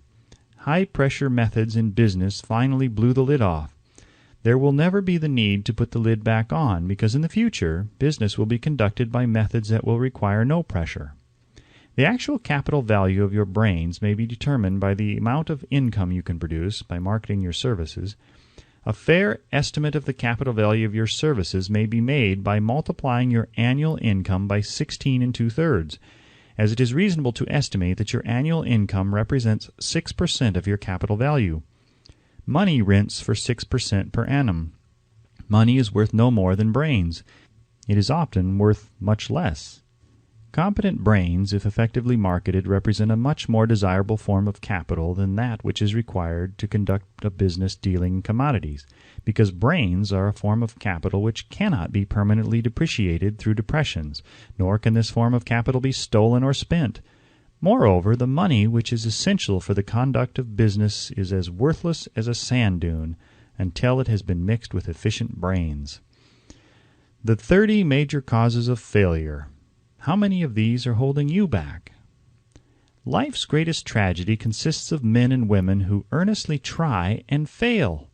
High-pressure methods in business finally blew the lid off. There will never be the need to put the lid back on because in the future, business will be conducted by methods that will require no pressure. The actual capital value of your brains may be determined by the amount of income you can produce by marketing your services. A fair estimate of the capital value of your services may be made by multiplying your annual income by 16 2/3, as it is reasonable to estimate that your annual income represents 6% of your capital value. Money rents for 6% per annum. Money is worth no more than brains. It is often worth much less. Competent brains, if effectively marketed, represent a much more desirable form of capital than that which is required to conduct a business dealing in commodities, because brains are a form of capital which cannot be permanently depreciated through depressions, nor can this form of capital be stolen or spent. Moreover, the money which is essential for the conduct of business is as worthless as a sand dune until it has been mixed with efficient brains. The 30 major causes of failure. How many of these are holding you back? Life's greatest tragedy consists of men and women who earnestly try and fail.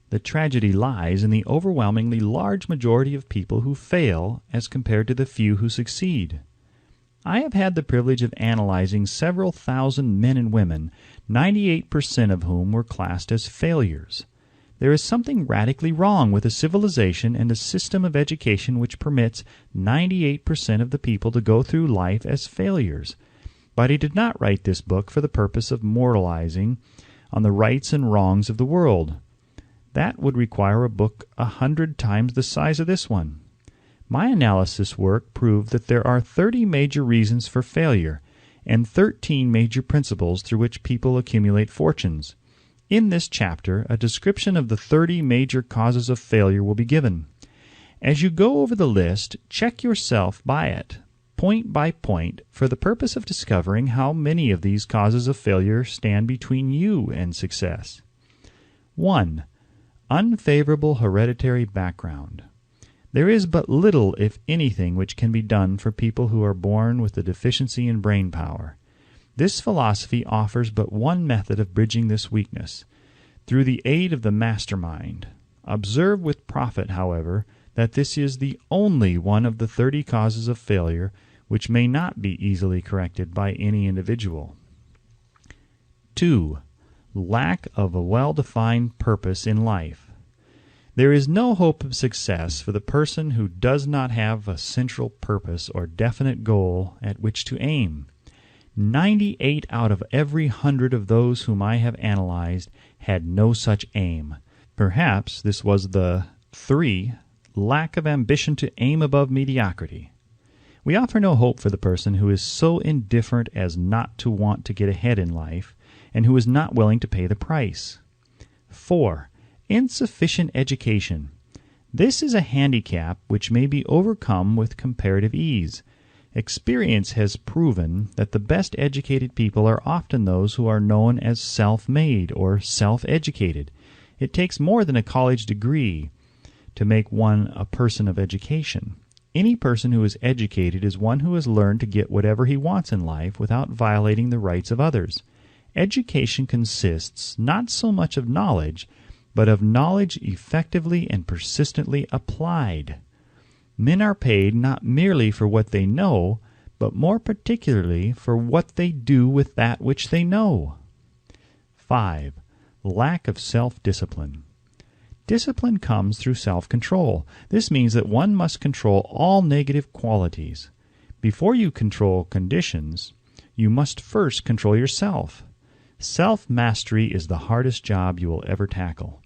The tragedy lies in the overwhelmingly large majority of people who fail as compared to the few who succeed. I have had the privilege of analyzing several thousand men and women, 98% of whom were classed as failures. There is something radically wrong with a civilization and a system of education which permits 98% of the people to go through life as failures. But he did not write this book for the purpose of moralizing on the rights and wrongs of the world. That would require a book 100 times the size of this one. My analysis work proved that there are 30 major reasons for failure and 13 major principles through which people accumulate fortunes. In this chapter, a description of the 30 major causes of failure will be given. As you go over the list, check yourself by it, point by point, for the purpose of discovering how many of these causes of failure stand between you and success. 1. Unfavorable hereditary background. There is but little, if anything, which can be done for people who are born with a deficiency in brain power. This philosophy offers but one method of bridging this weakness, through the aid of the mastermind. Observe with profit, however, that this is the only one of the 30 causes of failure which may not be easily corrected by any individual. 2. Lack of a well-defined purpose in life. There is no hope of success for the person who does not have a central purpose or definite goal at which to aim. 98 out of every 100 of those whom I have analyzed had no such aim. Perhaps this was the 3. Lack of ambition to aim above mediocrity. We offer no hope for the person who is so indifferent as not to want to get ahead in life and who is not willing to pay the price. 4. Insufficient education. This is a handicap which may be overcome with comparative ease. Experience has proven that the best educated people are often those who are known as self-made or self-educated. It takes more than a college degree to make one a person of education. Any person who is educated is one who has learned to get whatever he wants in life without violating the rights of others. Education consists not so much of knowledge, but of knowledge effectively and persistently applied. Men are paid not merely for what they know, but more particularly for what they do with that which they know. 5. Lack of self-discipline. Discipline comes through self-control. This means that one must control all negative qualities. Before you control conditions, you must first control yourself. Self-mastery is the hardest job you will ever tackle.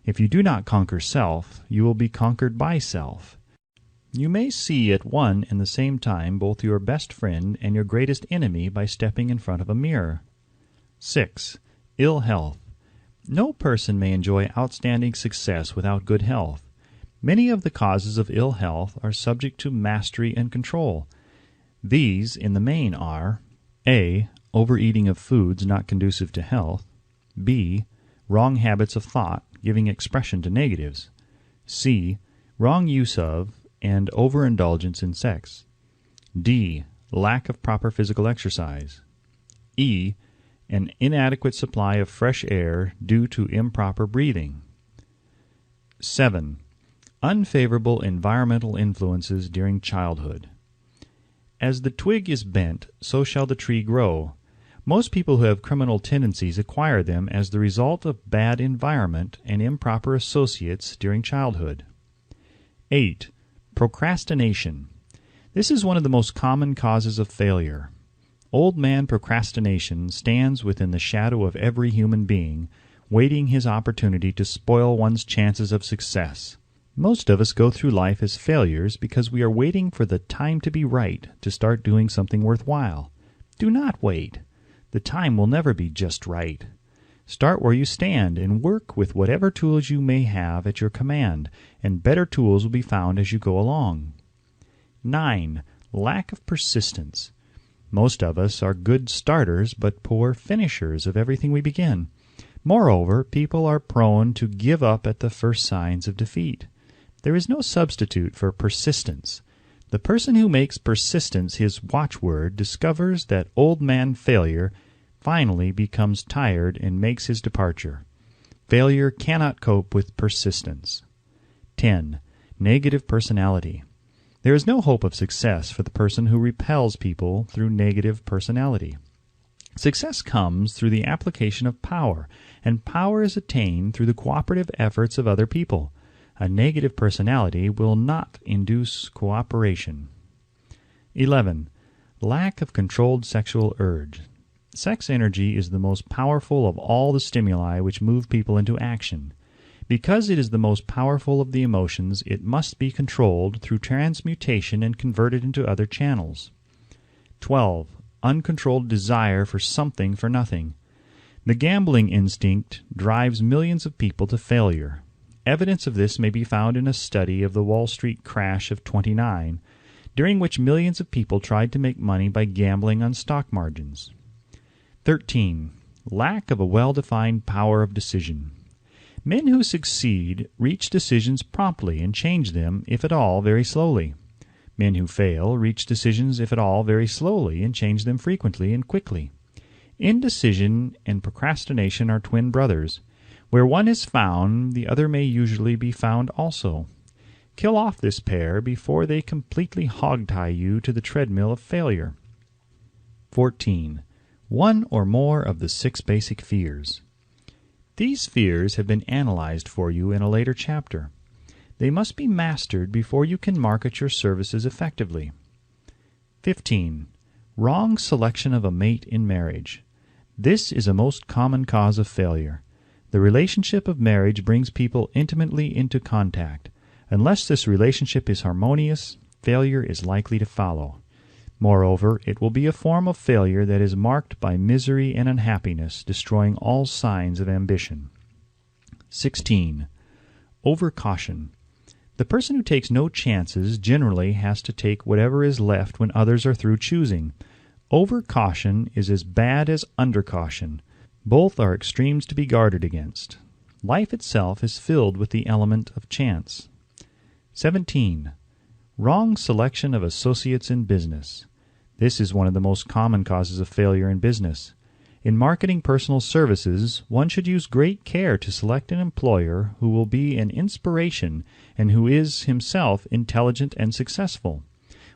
If you do not conquer self, you will be conquered by self. You may see at one and the same time both your best friend and your greatest enemy by stepping in front of a mirror. 6. Ill health. No person may enjoy outstanding success without good health. Many of the causes of ill health are subject to mastery and control. These, in the main, are A. Overeating of foods not conducive to health. B. Wrong habits of thought, giving expression to negatives. C. Wrong use of and overindulgence in sex. D. Lack of proper physical exercise. E. An inadequate supply of fresh air due to improper breathing. 7. Unfavorable environmental influences during childhood. As the twig is bent, so shall the tree grow. Most people who have criminal tendencies acquire them as the result of bad environment and improper associates during childhood. 8. Procrastination. This is one of the most common causes of failure. Old man procrastination stands within the shadow of every human being, waiting his opportunity to spoil one's chances of success. Most of us go through life as failures because we are waiting for the time to be right to start doing something worthwhile. Do not wait. The time will never be just right. Start where you stand and work with whatever tools you may have at your command, and better tools will be found as you go along. 9. Lack of persistence. Most of us are good starters but poor finishers of everything we begin. Moreover, people are prone to give up at the first signs of defeat. There is no substitute for persistence. The person who makes persistence his watchword discovers that old man failure finally becomes tired and makes his departure. Failure cannot cope with persistence. 10. Negative personality. There is no hope of success for the person who repels people through negative personality. Success comes through the application of power, and power is attained through the cooperative efforts of other people. A negative personality will not induce cooperation. 11. Lack of controlled sexual urge. Sex energy is the most powerful of all the stimuli which move people into action. Because it is the most powerful of the emotions, it must be controlled through transmutation and converted into other channels. 12. Uncontrolled desire for something for nothing. The gambling instinct drives millions of people to failure. Evidence of this may be found in a study of the Wall Street crash of '29, during which millions of people tried to make money by gambling on stock margins. 13. Lack of a well-defined power of decision. Men who succeed reach decisions promptly and change them, if at all, very slowly. Men who fail reach decisions, if at all, very slowly and change them frequently and quickly. Indecision and procrastination are twin brothers. Where one is found, the other may usually be found also. Kill off this pair before they completely hog-tie you to the treadmill of failure. 14. One or more of the 6 basic fears. These fears have been analyzed for you in a later chapter. They must be mastered before you can market your services effectively. 15. Wrong selection of a mate in marriage. This is a most common cause of failure. The relationship of marriage brings people intimately into contact. Unless this relationship is harmonious, failure is likely to follow. Moreover, it will be a form of failure that is marked by misery and unhappiness, destroying all signs of ambition. 16. Overcaution. The person who takes no chances generally has to take whatever is left when others are through choosing. Overcaution is as bad as undercaution. Both are extremes to be guarded against. Life itself is filled with the element of chance. 17. Wrong selection of associates in business. This is one of the most common causes of failure in business. In marketing personal services, one should use great care to select an employer who will be an inspiration and who is himself intelligent and successful.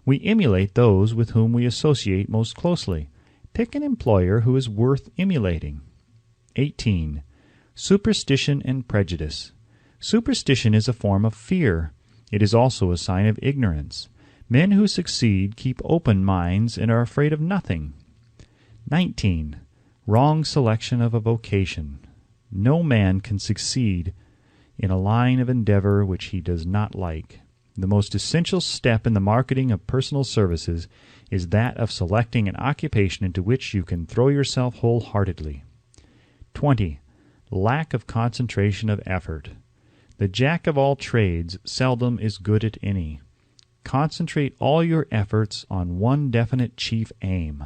We emulate those with whom we associate most closely. Pick an employer who is worth emulating. 18. Superstition and prejudice. Superstition is a form of fear. It is also a sign of ignorance. Men who succeed keep open minds and are afraid of nothing. 19. Wrong selection of a vocation. No man can succeed in a line of endeavor which he does not like. The most essential step in the marketing of personal services is that of selecting an occupation into which you can throw yourself wholeheartedly. 20. Lack of concentration of effort. The jack of all trades seldom is good at any. Concentrate all your efforts on one definite chief aim.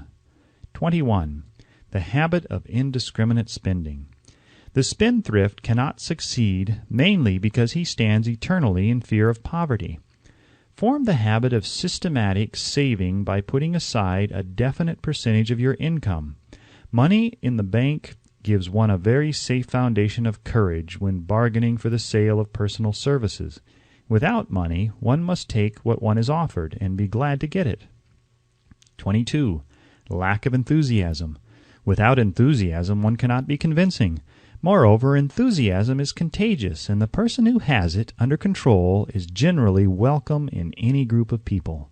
21. The habit of indiscriminate spending. The spendthrift cannot succeed, mainly because he stands eternally in fear of poverty. Form the habit of systematic saving by putting aside a definite percentage of your income. Money in the bank gives one a very safe foundation of courage when bargaining for the sale of personal services. Without money, one must take what one is offered and be glad to get it. 22. Lack of enthusiasm. Without enthusiasm, one cannot be convincing. Moreover, enthusiasm is contagious, and the person who has it under control is generally welcome in any group of people.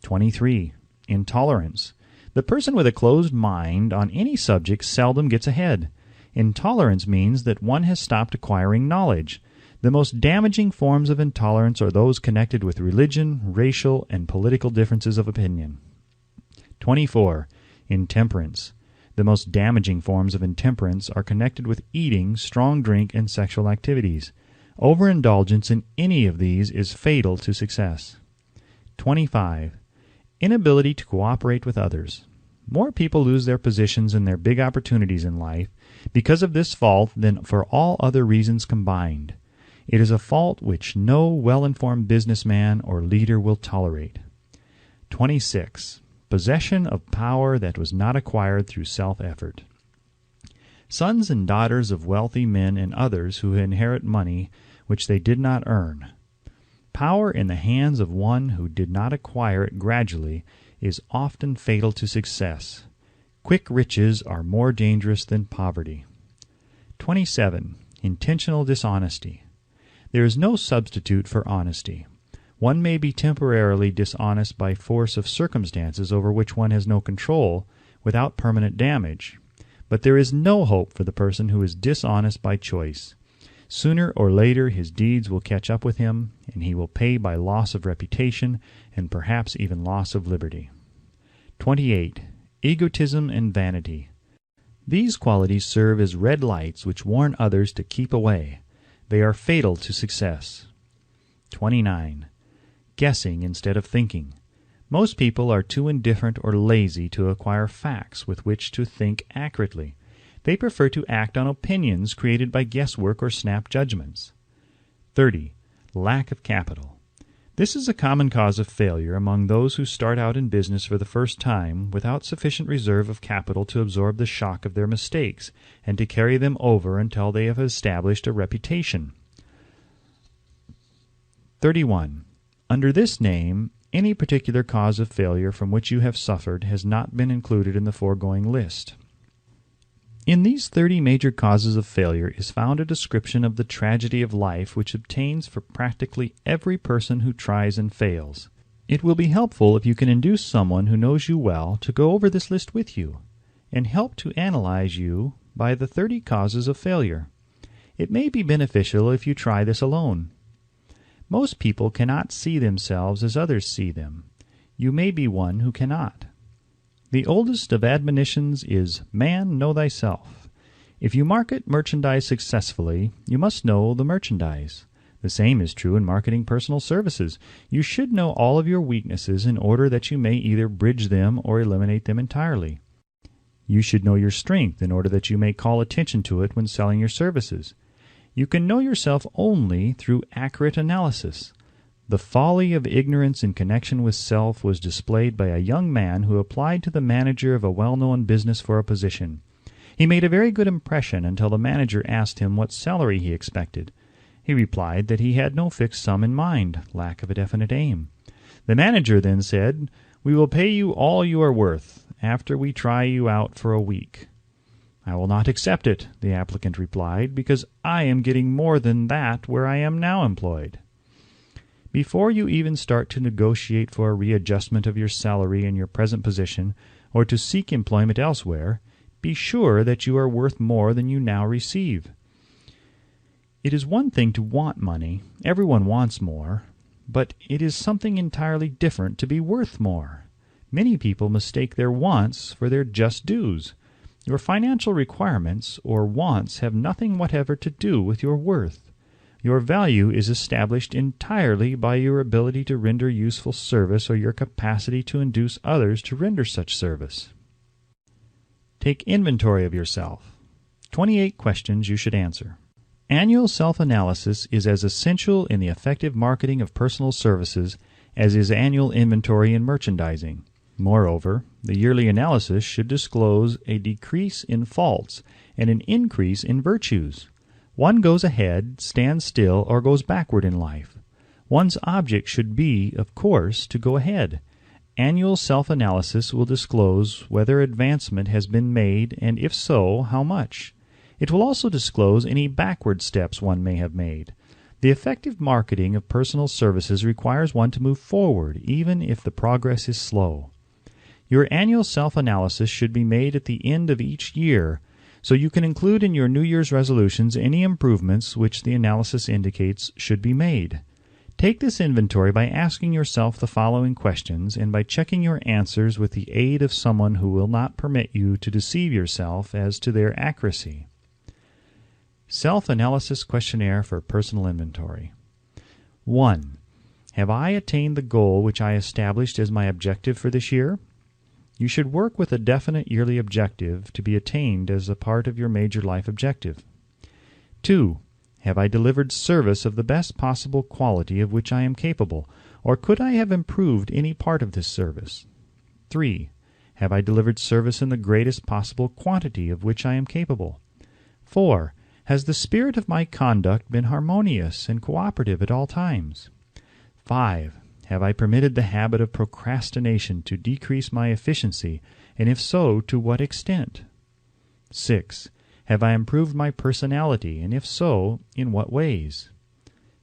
23. Intolerance. The person with a closed mind on any subject seldom gets ahead. Intolerance means that one has stopped acquiring knowledge. The most damaging forms of intolerance are those connected with religion, racial, and political differences of opinion. 24. Intemperance. The most damaging forms of intemperance are connected with eating, strong drink, and sexual activities. Overindulgence in any of these is fatal to success. 25. Inability to cooperate with others. More people lose their positions and their big opportunities in life because of this fault than for all other reasons combined. It is a fault which no well-informed businessman or leader will tolerate. 26. Possession of power that was not acquired through self-effort. sons and daughters of wealthy men and others who inherit money which they did not earn. Power in the hands of one who did not acquire it gradually is often fatal to success. Quick riches are more dangerous than poverty. 27. Intentional dishonesty. There is no substitute for honesty. One may be temporarily dishonest by force of circumstances over which one has no control, without permanent damage. But there is no hope for the person who is dishonest by choice. Sooner or later his deeds will catch up with him, and he will pay by loss of reputation and perhaps even loss of liberty. 28. Egotism and vanity. These qualities serve as red lights which warn others to keep away. They are fatal to success. 29. Guessing instead of thinking. Most people are too indifferent or lazy to acquire facts with which to think accurately. They prefer to act on opinions created by guesswork or snap judgments. 30. Lack of capital. This is a common cause of failure among those who start out in business for the first time without sufficient reserve of capital to absorb the shock of their mistakes and to carry them over until they have established a reputation. 31. Under this name, any particular cause of failure from which you have suffered has not been included in the foregoing list. In these 30 major causes of failure is found a description of the tragedy of life which obtains for practically every person who tries and fails. It will be helpful if you can induce someone who knows you well to go over this list with you, and help to analyze you by the 30 causes of failure. It may be beneficial if you try this alone. Most people cannot see themselves as others see them. You may be one who cannot. The oldest of admonitions is, "Man, know thyself." If you market merchandise successfully, you must know the merchandise. The same is true in marketing personal services. You should know all of your weaknesses in order that you may either bridge them or eliminate them entirely. You should know your strength in order that you may call attention to it when selling your services. You can know yourself only through accurate analysis. The folly of ignorance in connection with self was displayed by a young man who applied to the manager of a well-known business for a position. He made a very good impression until the manager asked him what salary he expected. He replied that he had no fixed sum in mind, lack of a definite aim. The manager then said, "We will pay you all you are worth, after we try you out for a week." "I will not accept it," the applicant replied, "because I am getting more than that where I am now employed." Before you even start to negotiate for a readjustment of your salary in your present position, or to seek employment elsewhere, be sure that you are worth more than you now receive. It is one thing to want money. Everyone wants more. But it is something entirely different to be worth more. Many people mistake their wants for their just dues. Your financial requirements or wants have nothing whatever to do with your worth. Your value is established entirely by your ability to render useful service or your capacity to induce others to render such service. Take inventory of yourself. 28 questions you should answer. Annual self-analysis is as essential in the effective marketing of personal services as is annual inventory in merchandising. Moreover, the yearly analysis should disclose a decrease in faults and an increase in virtues. One goes ahead, stands still, or goes backward in life. One's object should be, of course, to go ahead. Annual self-analysis will disclose whether advancement has been made, and if so, how much. It will also disclose any backward steps one may have made. The effective marketing of personal services requires one to move forward, even if the progress is slow. Your annual self-analysis should be made at the end of each year, so you can include in your New Year's resolutions any improvements which the analysis indicates should be made. Take this inventory by asking yourself the following questions and by checking your answers with the aid of someone who will not permit you to deceive yourself as to their accuracy. Self-analysis questionnaire for personal inventory. 1. Have I attained the goal which I established as my objective for this year? You should work with a definite yearly objective to be attained as a part of your major life objective. 2. Have I delivered service of the best possible quality of which I am capable, or could I have improved any part of this service? 3. Have I delivered service in the greatest possible quantity of which I am capable? 4. Has the spirit of my conduct been harmonious and cooperative at all times? 5. Have I permitted the habit of procrastination to decrease my efficiency, and if so, to what extent? 6. Have I improved my personality, and if so, in what ways?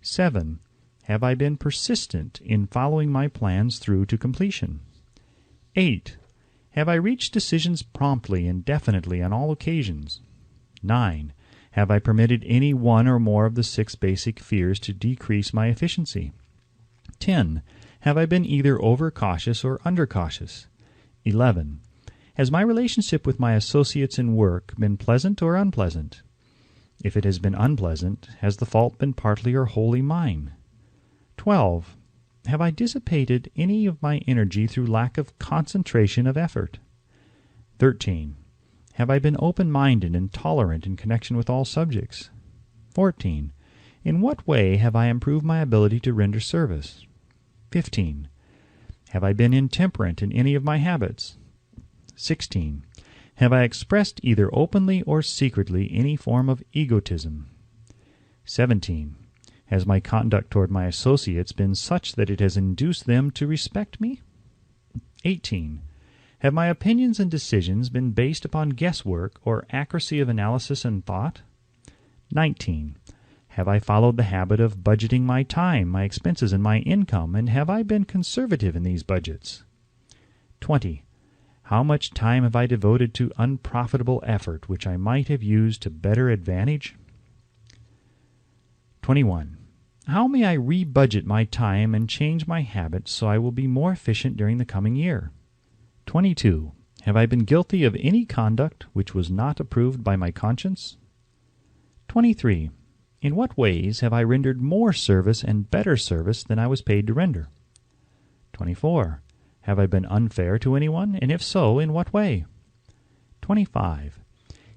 7. Have I been persistent in following my plans through to completion? 8. Have I reached decisions promptly and definitely on all occasions? 9. Have I permitted any one or more of the 6 basic fears to decrease my efficiency? 10. Have I been either overcautious or undercautious? 11. Has my relationship with my associates in work been pleasant or unpleasant? If it has been unpleasant, has the fault been partly or wholly mine? 12. Have I dissipated any of my energy through lack of concentration of effort? 13. Have I been open-minded and tolerant in connection with all subjects? 14. In what way have I improved my ability to render service? 15. Have I been intemperate in any of my habits? 16. Have I expressed either openly or secretly any form of egotism? 17. Has my conduct toward my associates been such that it has induced them to respect me? 18. Have my opinions and decisions been based upon guesswork or accuracy of analysis and thought? 19. Have I followed the habit of budgeting my time, my expenses, and my income, and have I been conservative in these budgets? 20. How much time have I devoted to unprofitable effort which I might have used to better advantage? 21. How may I re-budget my time and change my habits so I will be more efficient during the coming year? 22. Have I been guilty of any conduct which was not approved by my conscience? 23. In what ways have I rendered more service and better service than I was paid to render? 24. Have I been unfair to anyone, and if so, in what way? 25.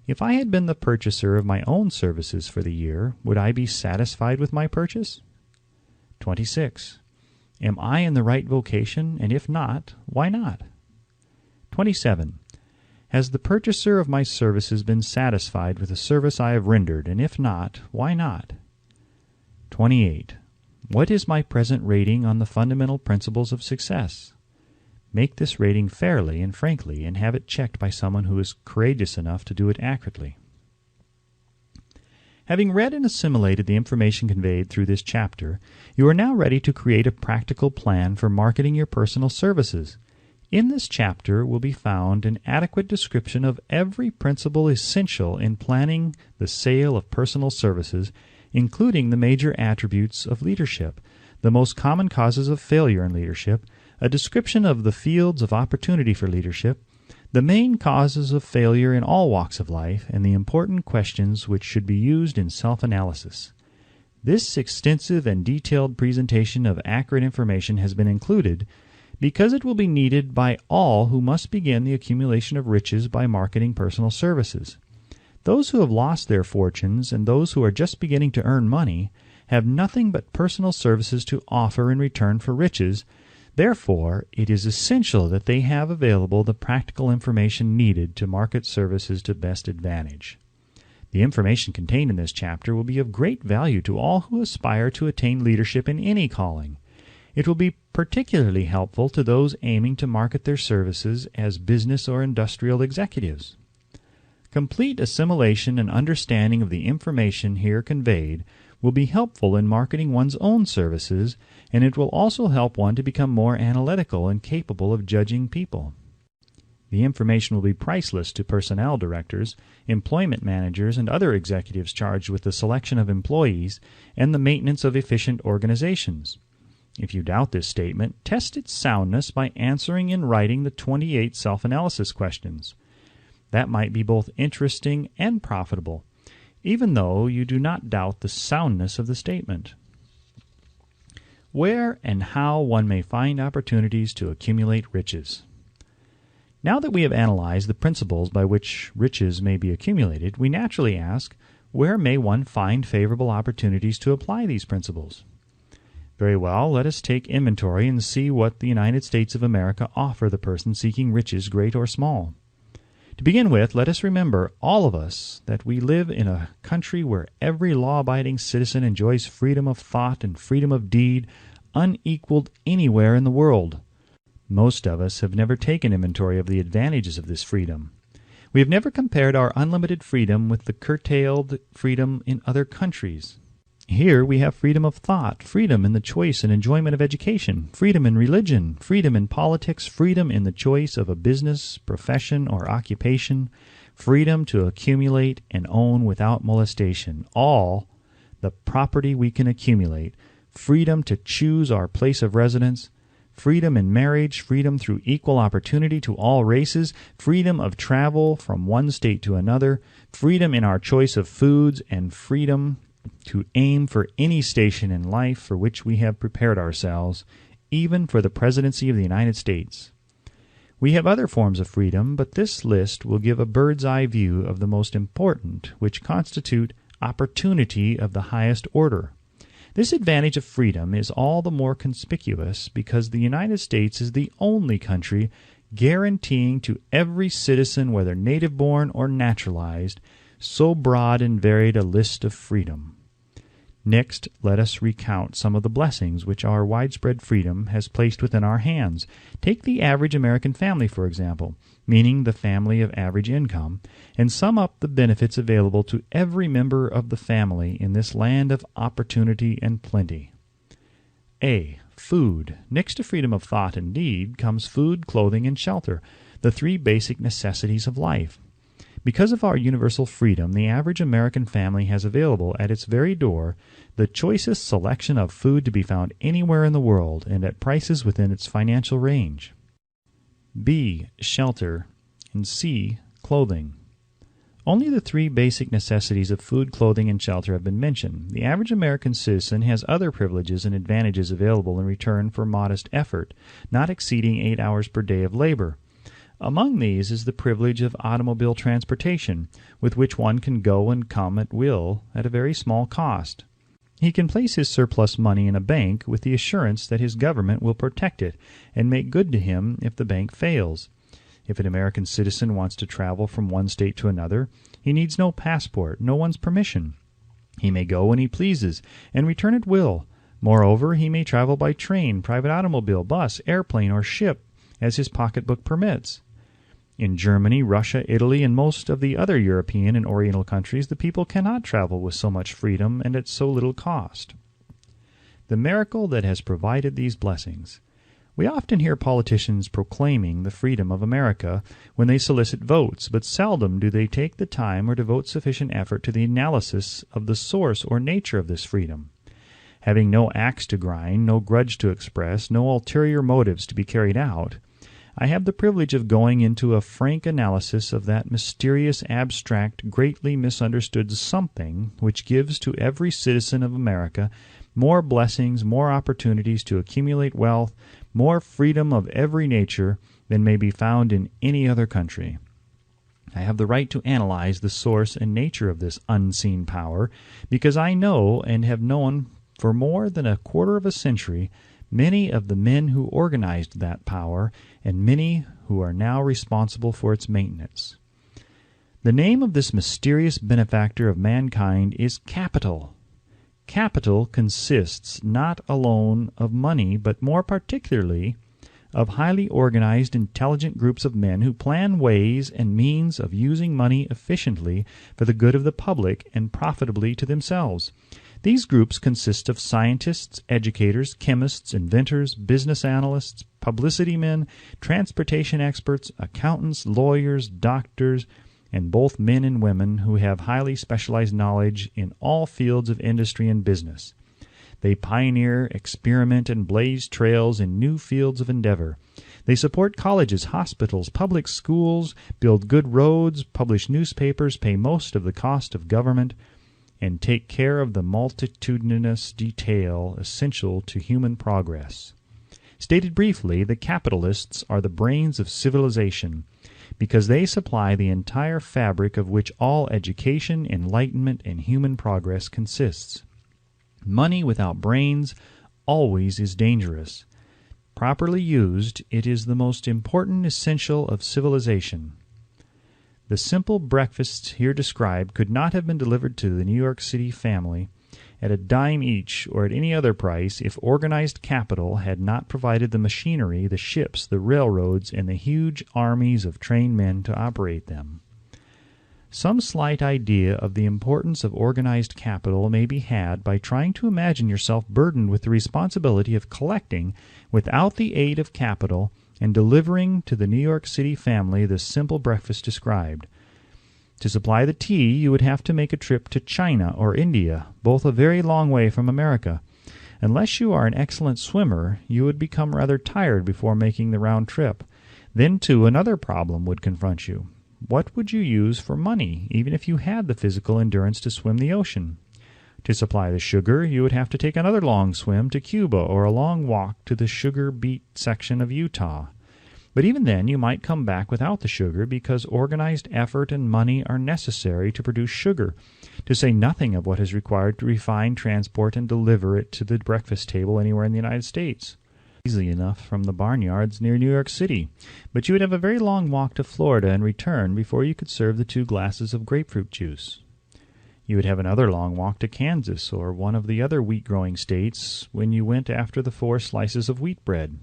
If I had been the purchaser of my own services for the year, would I be satisfied with my purchase? 26. Am I in the right vocation, and if not, why not? 27. Has the purchaser of my services been satisfied with the service I have rendered, and if not, why not? 28. What is my present rating on the fundamental principles of success? Make this rating fairly and frankly, and have it checked by someone who is courageous enough to do it accurately. Having read and assimilated the information conveyed through this chapter, you are now ready to create a practical plan for marketing your personal services. In this chapter will be found an adequate description of every principle essential in planning the sale of personal services, including the major attributes of leadership, the most common causes of failure in leadership, a description of the fields of opportunity for leadership, the main causes of failure in all walks of life, and the important questions which should be used in self-analysis. This extensive and detailed presentation of accurate information has been included because it will be needed by all who must begin the accumulation of riches by marketing personal services. Those who have lost their fortunes and those who are just beginning to earn money have nothing but personal services to offer in return for riches. Therefore, it is essential that they have available the practical information needed to market services to best advantage. The information contained in this chapter will be of great value to all who aspire to attain leadership in any calling. It will be particularly helpful to those aiming to market their services as business or industrial executives. Complete assimilation and understanding of the information here conveyed will be helpful in marketing one's own services, and it will also help one to become more analytical and capable of judging people. The information will be priceless to personnel directors, employment managers, and other executives charged with the selection of employees and the maintenance of efficient organizations. If you doubt this statement, test its soundness by answering in writing the 28 self-analysis questions. That might be both interesting and profitable, even though you do not doubt the soundness of the statement. Where and how one may find opportunities to accumulate riches. Now that we have analyzed the principles by which riches may be accumulated, we naturally ask, where may one find favorable opportunities to apply these principles? Very well, let us take inventory and see what the United States of America offer the person seeking riches, great or small. To begin with, let us remember, all of us, that we live in a country where every law-abiding citizen enjoys freedom of thought and freedom of deed unequaled anywhere in the world. Most of us have never taken inventory of the advantages of this freedom. We have never compared our unlimited freedom with the curtailed freedom in other countries. Here we have freedom of thought, freedom in the choice and enjoyment of education, freedom in religion, freedom in politics, freedom in the choice of a business, profession, or occupation, freedom to accumulate and own without molestation, all the property we can accumulate, freedom to choose our place of residence, freedom in marriage, freedom through equal opportunity to all races, freedom of travel from one state to another, freedom in our choice of foods, and freedom to aim for any station in life for which we have prepared ourselves, even for the presidency of the United States. We have other forms of freedom, but this list will give a bird's-eye view of the most important, which constitute opportunity of the highest order. This advantage of freedom is all the more conspicuous because the United States is the only country guaranteeing to every citizen, whether native-born or naturalized, so broad and varied a list of freedom. Next, let us recount some of the blessings which our widespread freedom has placed within our hands. Take the average American family, for example, meaning the family of average income, and sum up the benefits available to every member of the family in this land of opportunity and plenty. A. Food. Next to freedom of thought and deed comes food, clothing, and shelter, the three basic necessities of life. Because of our universal freedom, the average American family has available at its very door the choicest selection of food to be found anywhere in the world and at prices within its financial range. B. Shelter. And C. Clothing. Only the three basic necessities of food, clothing, and shelter have been mentioned. The average American citizen has other privileges and advantages available in return for modest effort, not exceeding 8 hours per day of labor. Among these is the privilege of automobile transportation, with which one can go and come at will at a very small cost. He can place his surplus money in a bank with the assurance that his government will protect it and make good to him if the bank fails. If an American citizen wants to travel from one state to another, he needs no passport, no one's permission. He may go when he pleases and return at will. Moreover, he may travel by train, private automobile, bus, airplane, or ship, as his pocketbook permits. In Germany, Russia, Italy, and most of the other European and Oriental countries, the people cannot travel with so much freedom and at so little cost. The miracle that has provided these blessings. We often hear politicians proclaiming the freedom of America when they solicit votes, but seldom do they take the time or devote sufficient effort to the analysis of the source or nature of this freedom. Having no axe to grind, no grudge to express, no ulterior motives to be carried out, I have the privilege of going into a frank analysis of that mysterious, abstract, greatly misunderstood something which gives to every citizen of America more blessings, more opportunities to accumulate wealth, more freedom of every nature than may be found in any other country. I have the right to analyze the source and nature of this unseen power because I know and have known for more than a quarter of a century many of the men who organized that power and many who are now responsible for its maintenance. The name of this mysterious benefactor of mankind is capital. Capital consists not alone of money, but more particularly of highly organized, intelligent groups of men who plan ways and means of using money efficiently for the good of the public and profitably to themselves. These groups consist of scientists, educators, chemists, inventors, business analysts, publicity men, transportation experts, accountants, lawyers, doctors, and both men and women who have highly specialized knowledge in all fields of industry and business. They pioneer, experiment, and blaze trails in new fields of endeavor. They support colleges, hospitals, public schools, build good roads, publish newspapers, pay most of the cost of government, and take care of the multitudinous detail essential to human progress. Stated briefly, the capitalists are the brains of civilization, because they supply the entire fabric of which all education, enlightenment, and human progress consists. Money without brains always is dangerous. Properly used, it is the most important essential of civilization. The simple breakfasts here described could not have been delivered to the New York City family at a dime each or at any other price if organized capital had not provided the machinery, the ships, the railroads, and the huge armies of trained men to operate them. Some slight idea of the importance of organized capital may be had by trying to imagine yourself burdened with the responsibility of collecting, without the aid of capital, and delivering to the New York City family the simple breakfast described. To supply the tea, you would have to make a trip to China or India, both a very long way from America. Unless you are an excellent swimmer, you would become rather tired before making the round trip. Then, too, another problem would confront you. What would you use for money, even if you had the physical endurance to swim the ocean? To supply the sugar, you would have to take another long swim to Cuba or a long walk to the sugar-beet section of Utah. But even then, you might come back without the sugar because organized effort and money are necessary to produce sugar, to say nothing of what is required to refine, transport, and deliver it to the breakfast table anywhere in the United States. Easily enough from the barnyards near New York City, but you would have a very long walk to Florida and return before you could serve the 2 glasses of grapefruit juice. You would have another long walk to Kansas or one of the other wheat-growing states when you went after the 4 slices of wheat bread.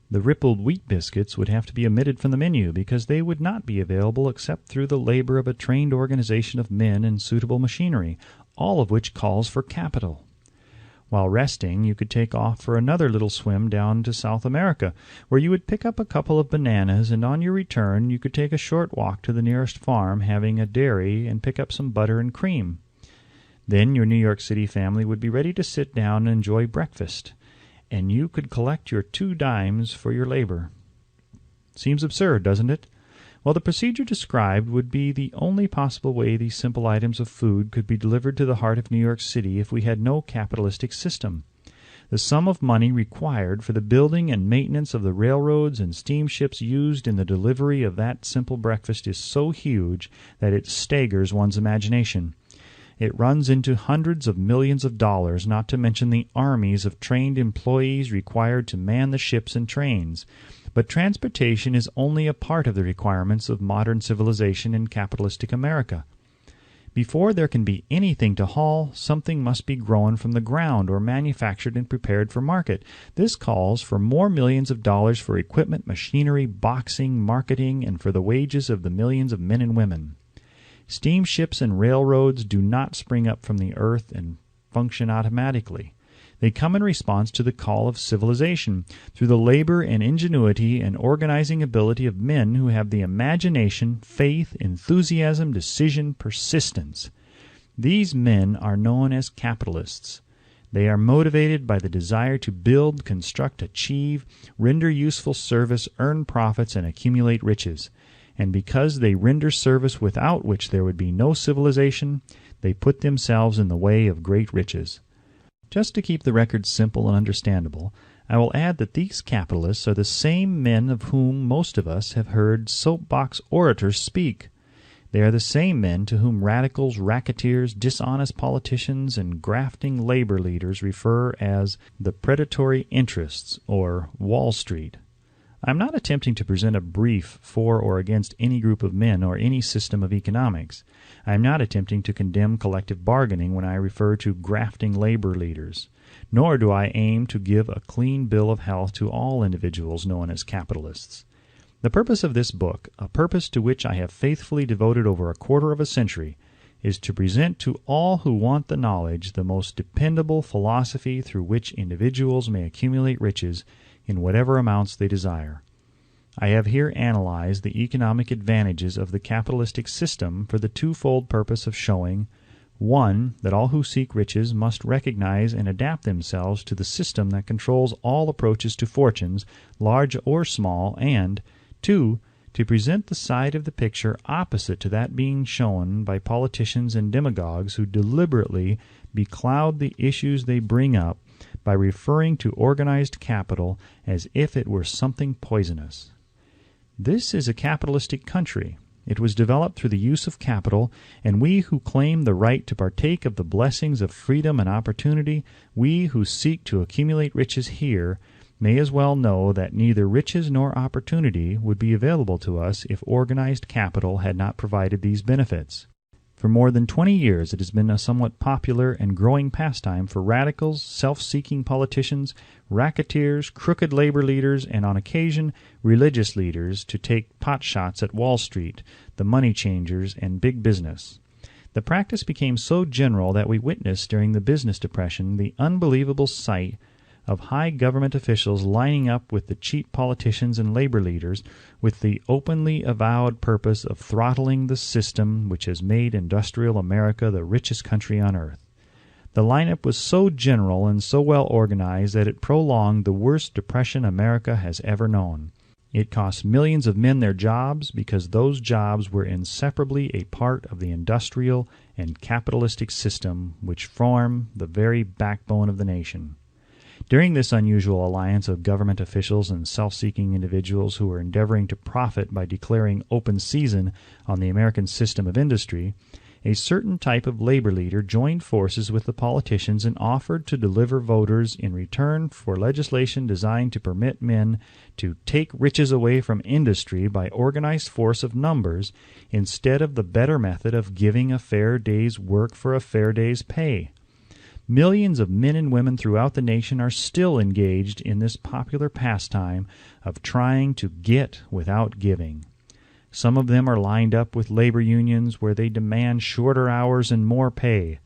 The rippled wheat biscuits would have to be omitted from the menu because they would not be available except through the labor of a trained organization of men and suitable machinery, all of which calls for capital. While resting, you could take off for another little swim down to South America, where you would pick up a couple of bananas, and on your return you could take a short walk to the nearest farm having a dairy and pick up some butter and cream. Then your New York City family would be ready to sit down and enjoy breakfast, and you could collect your 2 dimes for your labor. Seems absurd, doesn't it? Well, the procedure described would be the only possible way these simple items of food could be delivered to the heart of New York City if we had no capitalistic system. The sum of money required for the building and maintenance of the railroads and steamships used in the delivery of that simple breakfast is so huge that it staggers one's imagination. It runs into hundreds of millions of dollars, not to mention the armies of trained employees required to man the ships and trains. But transportation is only a part of the requirements of modern civilization in capitalistic America. Before there can be anything to haul, something must be grown from the ground or manufactured and prepared for market. This calls for more millions of dollars for equipment, machinery, boxing, marketing, and for the wages of the millions of men and women. Steamships and railroads do not spring up from the earth and function automatically. They come in response to the call of civilization, through the labor and ingenuity and organizing ability of men who have the imagination, faith, enthusiasm, decision, persistence. These men are known as capitalists. They are motivated by the desire to build, construct, achieve, render useful service, earn profits, and accumulate riches. And because they render service without which there would be no civilization, they put themselves in the way of great riches. Just to keep the record simple and understandable, I will add that these capitalists are the same men of whom most of us have heard soapbox orators speak. They are the same men to whom radicals, racketeers, dishonest politicians, and grafting labor leaders refer as the predatory interests, or Wall Street. I am not attempting to present a brief for or against any group of men or any system of economics. I am not attempting to condemn collective bargaining when I refer to grafting labor leaders. Nor do I aim to give a clean bill of health to all individuals known as capitalists. The purpose of this book, a purpose to which I have faithfully devoted over a quarter of a century, is to present to all who want the knowledge the most dependable philosophy through which individuals may accumulate riches in whatever amounts they desire. I have here analyzed the economic advantages of the capitalistic system for the twofold purpose of showing, 1, that all who seek riches must recognize and adapt themselves to the system that controls all approaches to fortunes, large or small, and 2, to present the side of the picture opposite to that being shown by politicians and demagogues who deliberately becloud the issues they bring up by referring to organized capital as if it were something poisonous. This is a capitalistic country. It was developed through the use of capital, and we who claim the right to partake of the blessings of freedom and opportunity, we who seek to accumulate riches here, may as well know that neither riches nor opportunity would be available to us if organized capital had not provided these benefits. For more than 20 years it has been a somewhat popular and growing pastime for radicals, self-seeking politicians, racketeers, crooked labor leaders, and on occasion religious leaders to take potshots at Wall Street, the money changers, and big business. The practice became so general that we witnessed during the business depression the unbelievable sight of high government officials lining up with the cheap politicians and labor leaders with the openly avowed purpose of throttling the system which has made industrial America the richest country on earth. The lineup was so general and so well organized that it prolonged the worst depression America has ever known. It cost millions of men their jobs because those jobs were inseparably a part of the industrial and capitalistic system which form the very backbone of the nation. During this unusual alliance of government officials and self-seeking individuals who were endeavoring to profit by declaring open season on the American system of industry, a certain type of labor leader joined forces with the politicians and offered to deliver voters in return for legislation designed to permit men to take riches away from industry by organized force of numbers instead of the better method of giving a fair day's work for a fair day's pay. Millions of men and women throughout the nation are still engaged in this popular pastime of trying to get without giving. Some of them are lined up with labor unions where they demand shorter hours and more pay.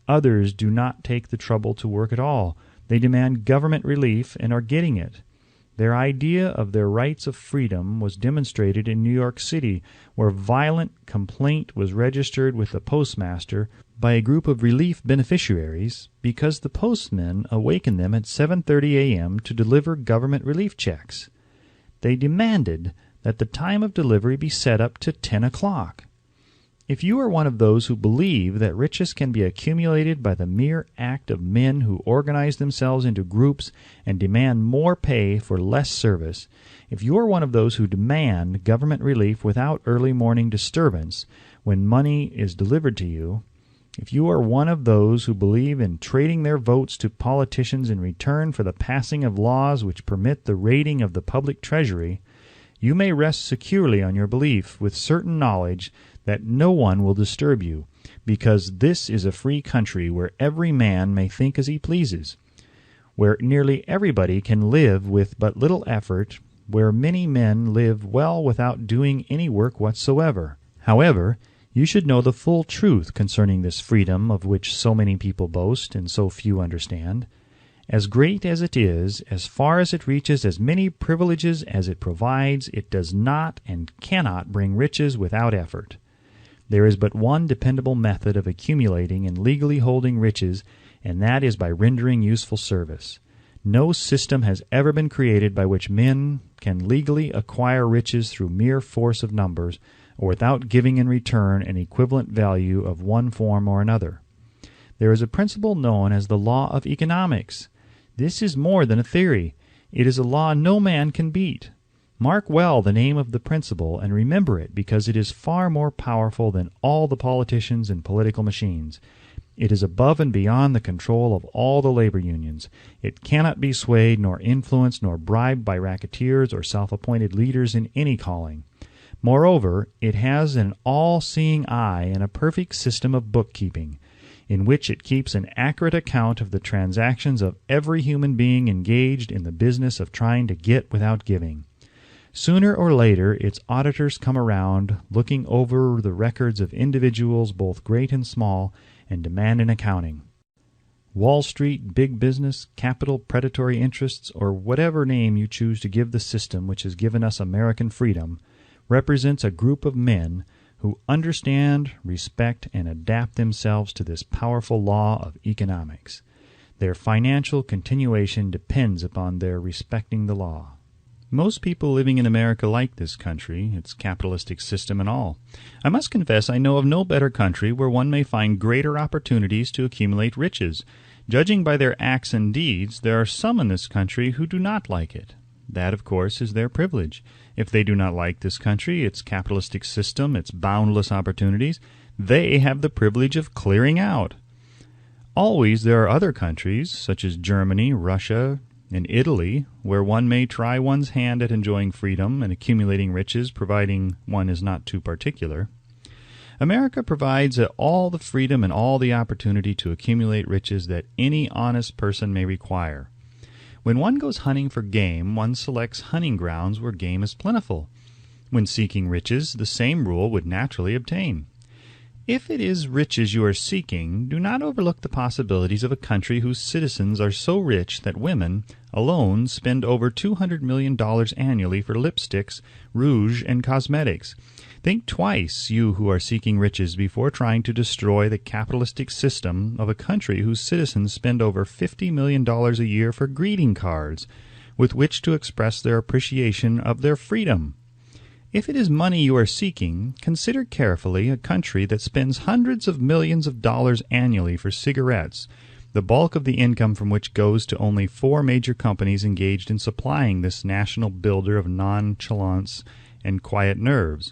Others do not take the trouble to work at all. They demand government relief and are getting it. Their idea of their rights of freedom was demonstrated in New York City, where violent complaint was registered with the postmaster by a group of relief beneficiaries because the postmen awakened them at 7:30 a.m. to deliver government relief checks. They demanded that the time of delivery be set up to 10 o'clock. If you are one of those who believe that riches can be accumulated by the mere act of men who organize themselves into groups and demand more pay for less service, if you are one of those who demand government relief without early morning disturbance when money is delivered to you, if you are one of those who believe in trading their votes to politicians in return for the passing of laws which permit the raiding of the public treasury, you may rest securely on your belief with certain knowledge that no one will disturb you, because this is a free country where every man may think as he pleases, where nearly everybody can live with but little effort, where many men live well without doing any work whatsoever. However, you should know the full truth concerning this freedom of which so many people boast and so few understand. As great as it is, as far as it reaches as many privileges as it provides, it does not and cannot bring riches without effort. There is but one dependable method of accumulating and legally holding riches, and that is by rendering useful service. No system has ever been created by which men can legally acquire riches through mere force of numbers, or without giving in return an equivalent value of one form or another. There is a principle known as the law of economics. This is more than a theory. It is a law no man can beat. Mark well the name of the principle and remember it, because it is far more powerful than all the politicians and political machines. It is above and beyond the control of all the labor unions. It cannot be swayed nor influenced nor bribed by racketeers or self-appointed leaders in any calling. Moreover, it has an all-seeing eye and a perfect system of bookkeeping, in which it keeps an accurate account of the transactions of every human being engaged in the business of trying to get without giving. Sooner or later its auditors come around, looking over the records of individuals both great and small, and demand an accounting. Wall Street, big business, capital, predatory interests, or whatever name you choose to give the system which has given us American freedom, represents a group of men who understand, respect, and adapt themselves to this powerful law of economics. Their financial continuation depends upon their respecting the law. Most people living in America like this country, its capitalistic system and all. I must confess I know of no better country where one may find greater opportunities to accumulate riches. Judging by their acts and deeds, there are some in this country who do not like it. That, of course, is their privilege. If they do not like this country, its capitalistic system, its boundless opportunities, they have the privilege of clearing out. Always there are other countries, such as Germany, Russia, In Italy, where one may try one's hand at enjoying freedom and accumulating riches, providing one is not too particular, America provides all the freedom and all the opportunity to accumulate riches that any honest person may require. When one goes hunting for game, one selects hunting grounds where game is plentiful. When seeking riches, the same rule would naturally obtain. If it is riches you are seeking, do not overlook the possibilities of a country whose citizens are so rich that women alone spend over $200 million annually for lipsticks, rouge, and cosmetics. Think twice, you who are seeking riches, before trying to destroy the capitalistic system of a country whose citizens spend over $50 million a year for greeting cards, with which to express their appreciation of their freedom. If it is money you are seeking, consider carefully a country that spends hundreds of millions of dollars annually for cigarettes, the bulk of the income from which goes to only 4 major companies engaged in supplying this national builder of nonchalance and quiet nerves.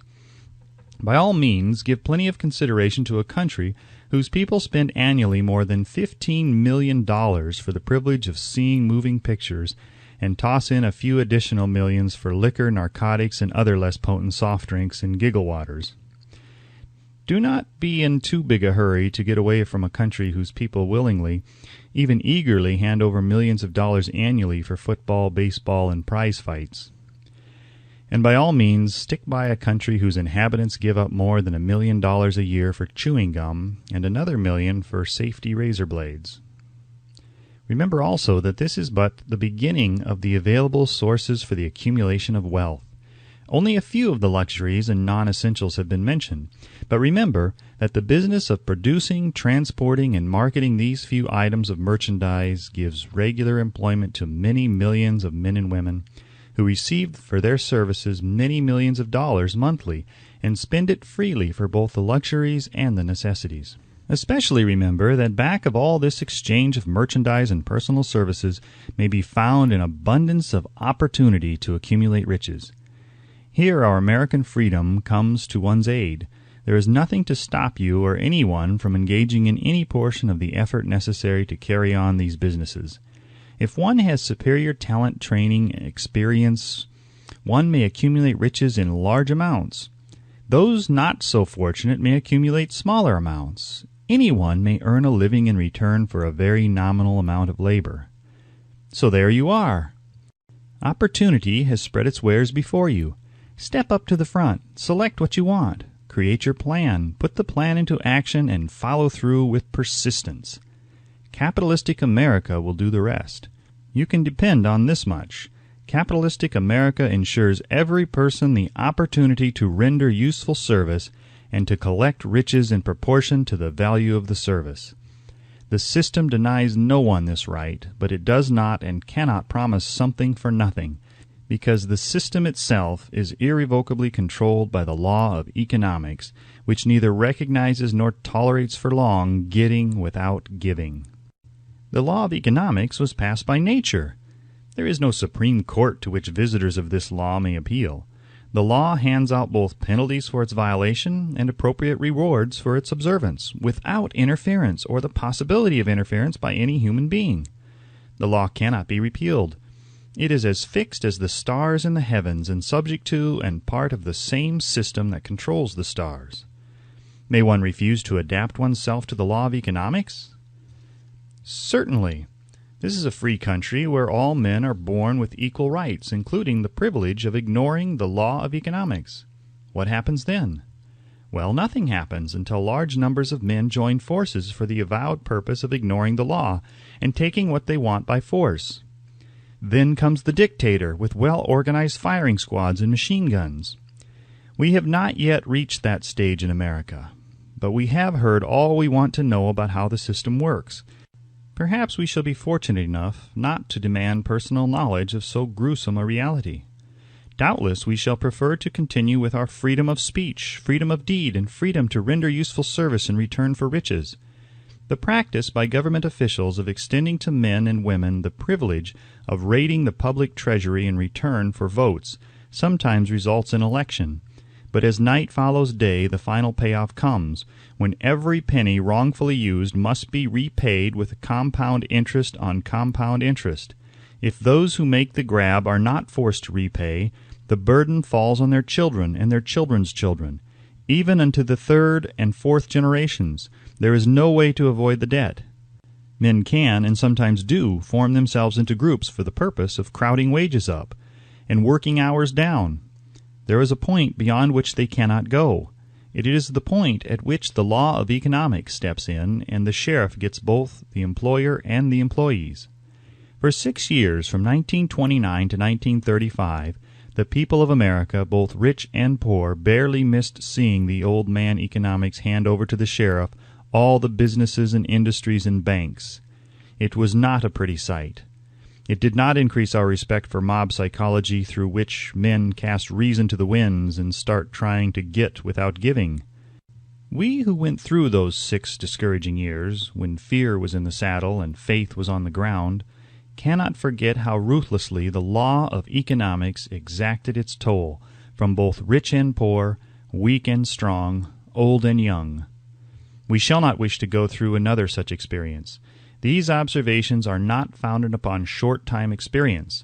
By all means, give plenty of consideration to a country whose people spend annually more than $15 million for the privilege of seeing moving pictures, and toss in a few additional millions for liquor, narcotics, and other less potent soft drinks and giggle waters. Do not be in too big a hurry to get away from a country whose people willingly, even eagerly, hand over millions of dollars annually for football, baseball, and prize fights. And by all means, stick by a country whose inhabitants give up more than $1 million a year for chewing gum and another $1 million for safety razor blades. Remember also that this is but the beginning of the available sources for the accumulation of wealth. Only a few of the luxuries and non-essentials have been mentioned, but remember that the business of producing, transporting, and marketing these few items of merchandise gives regular employment to many millions of men and women who receive for their services many millions of dollars monthly and spend it freely for both the luxuries and the necessities. Especially remember that back of all this exchange of merchandise and personal services may be found an abundance of opportunity to accumulate riches. Here our American freedom comes to one's aid. There is nothing to stop you or anyone from engaging in any portion of the effort necessary to carry on these businesses. If one has superior talent, training, and experience, one may accumulate riches in large amounts. Those not so fortunate may accumulate smaller amounts. Anyone may earn a living in return for a very nominal amount of labor. So there you are. Opportunity has spread its wares before you. Step up to the front, select what you want, create your plan, put the plan into action, and follow through with persistence. Capitalistic America will do the rest. You can depend on this much. Capitalistic America ensures every person the opportunity to render useful service and to collect riches in proportion to the value of the service. The system denies no one this right, but it does not and cannot promise something for nothing, because the system itself is irrevocably controlled by the law of economics, which neither recognizes nor tolerates for long getting without giving. The law of economics was passed by nature. There is no Supreme Court to which visitors of this law may appeal. The law hands out both penalties for its violation and appropriate rewards for its observance, without interference or the possibility of interference by any human being. The law cannot be repealed. It is as fixed as the stars in the heavens and subject to and part of the same system that controls the stars. May one refuse to adapt oneself to the law of economics? Certainly. This is a free country where all men are born with equal rights, including the privilege of ignoring the law of economics. What happens then? Well, nothing happens until large numbers of men join forces for the avowed purpose of ignoring the law and taking what they want by force. Then comes the dictator with well-organized firing squads and machine guns. We have not yet reached that stage in America, but we have heard all we want to know about how the system works. Perhaps we shall be fortunate enough not to demand personal knowledge of so gruesome a reality. Doubtless we shall prefer to continue with our freedom of speech, freedom of deed, and freedom to render useful service in return for riches. The practice by government officials of extending to men and women the privilege of raiding the public treasury in return for votes sometimes results in election. But as night follows day, the final payoff comes, when every penny wrongfully used must be repaid with compound interest on compound interest. If those who make the grab are not forced to repay, the burden falls on their children and their children's children. Even unto the third and fourth generations, there is no way to avoid the debt. Men can, and sometimes do, form themselves into groups for the purpose of crowding wages up and working hours down. There is a point beyond which they cannot go. It is the point at which the law of economics steps in, and the sheriff gets both the employer and the employees. For 6 years, from 1929 to 1935, the people of America, both rich and poor, barely missed seeing the old man economics hand over to the sheriff all the businesses and industries and banks. It was not a pretty sight. It did not increase our respect for mob psychology, through which men cast reason to the winds and start trying to get without giving. We who went through those 6 discouraging years, when fear was in the saddle and faith was on the ground, cannot forget how ruthlessly the law of economics exacted its toll from both rich and poor, weak and strong, old and young. We shall not wish to go through another such experience. These observations are not founded upon short-time experience.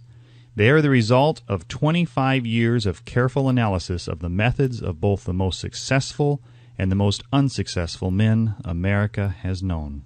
They are the result of 25 years of careful analysis of the methods of both the most successful and the most unsuccessful men America has known.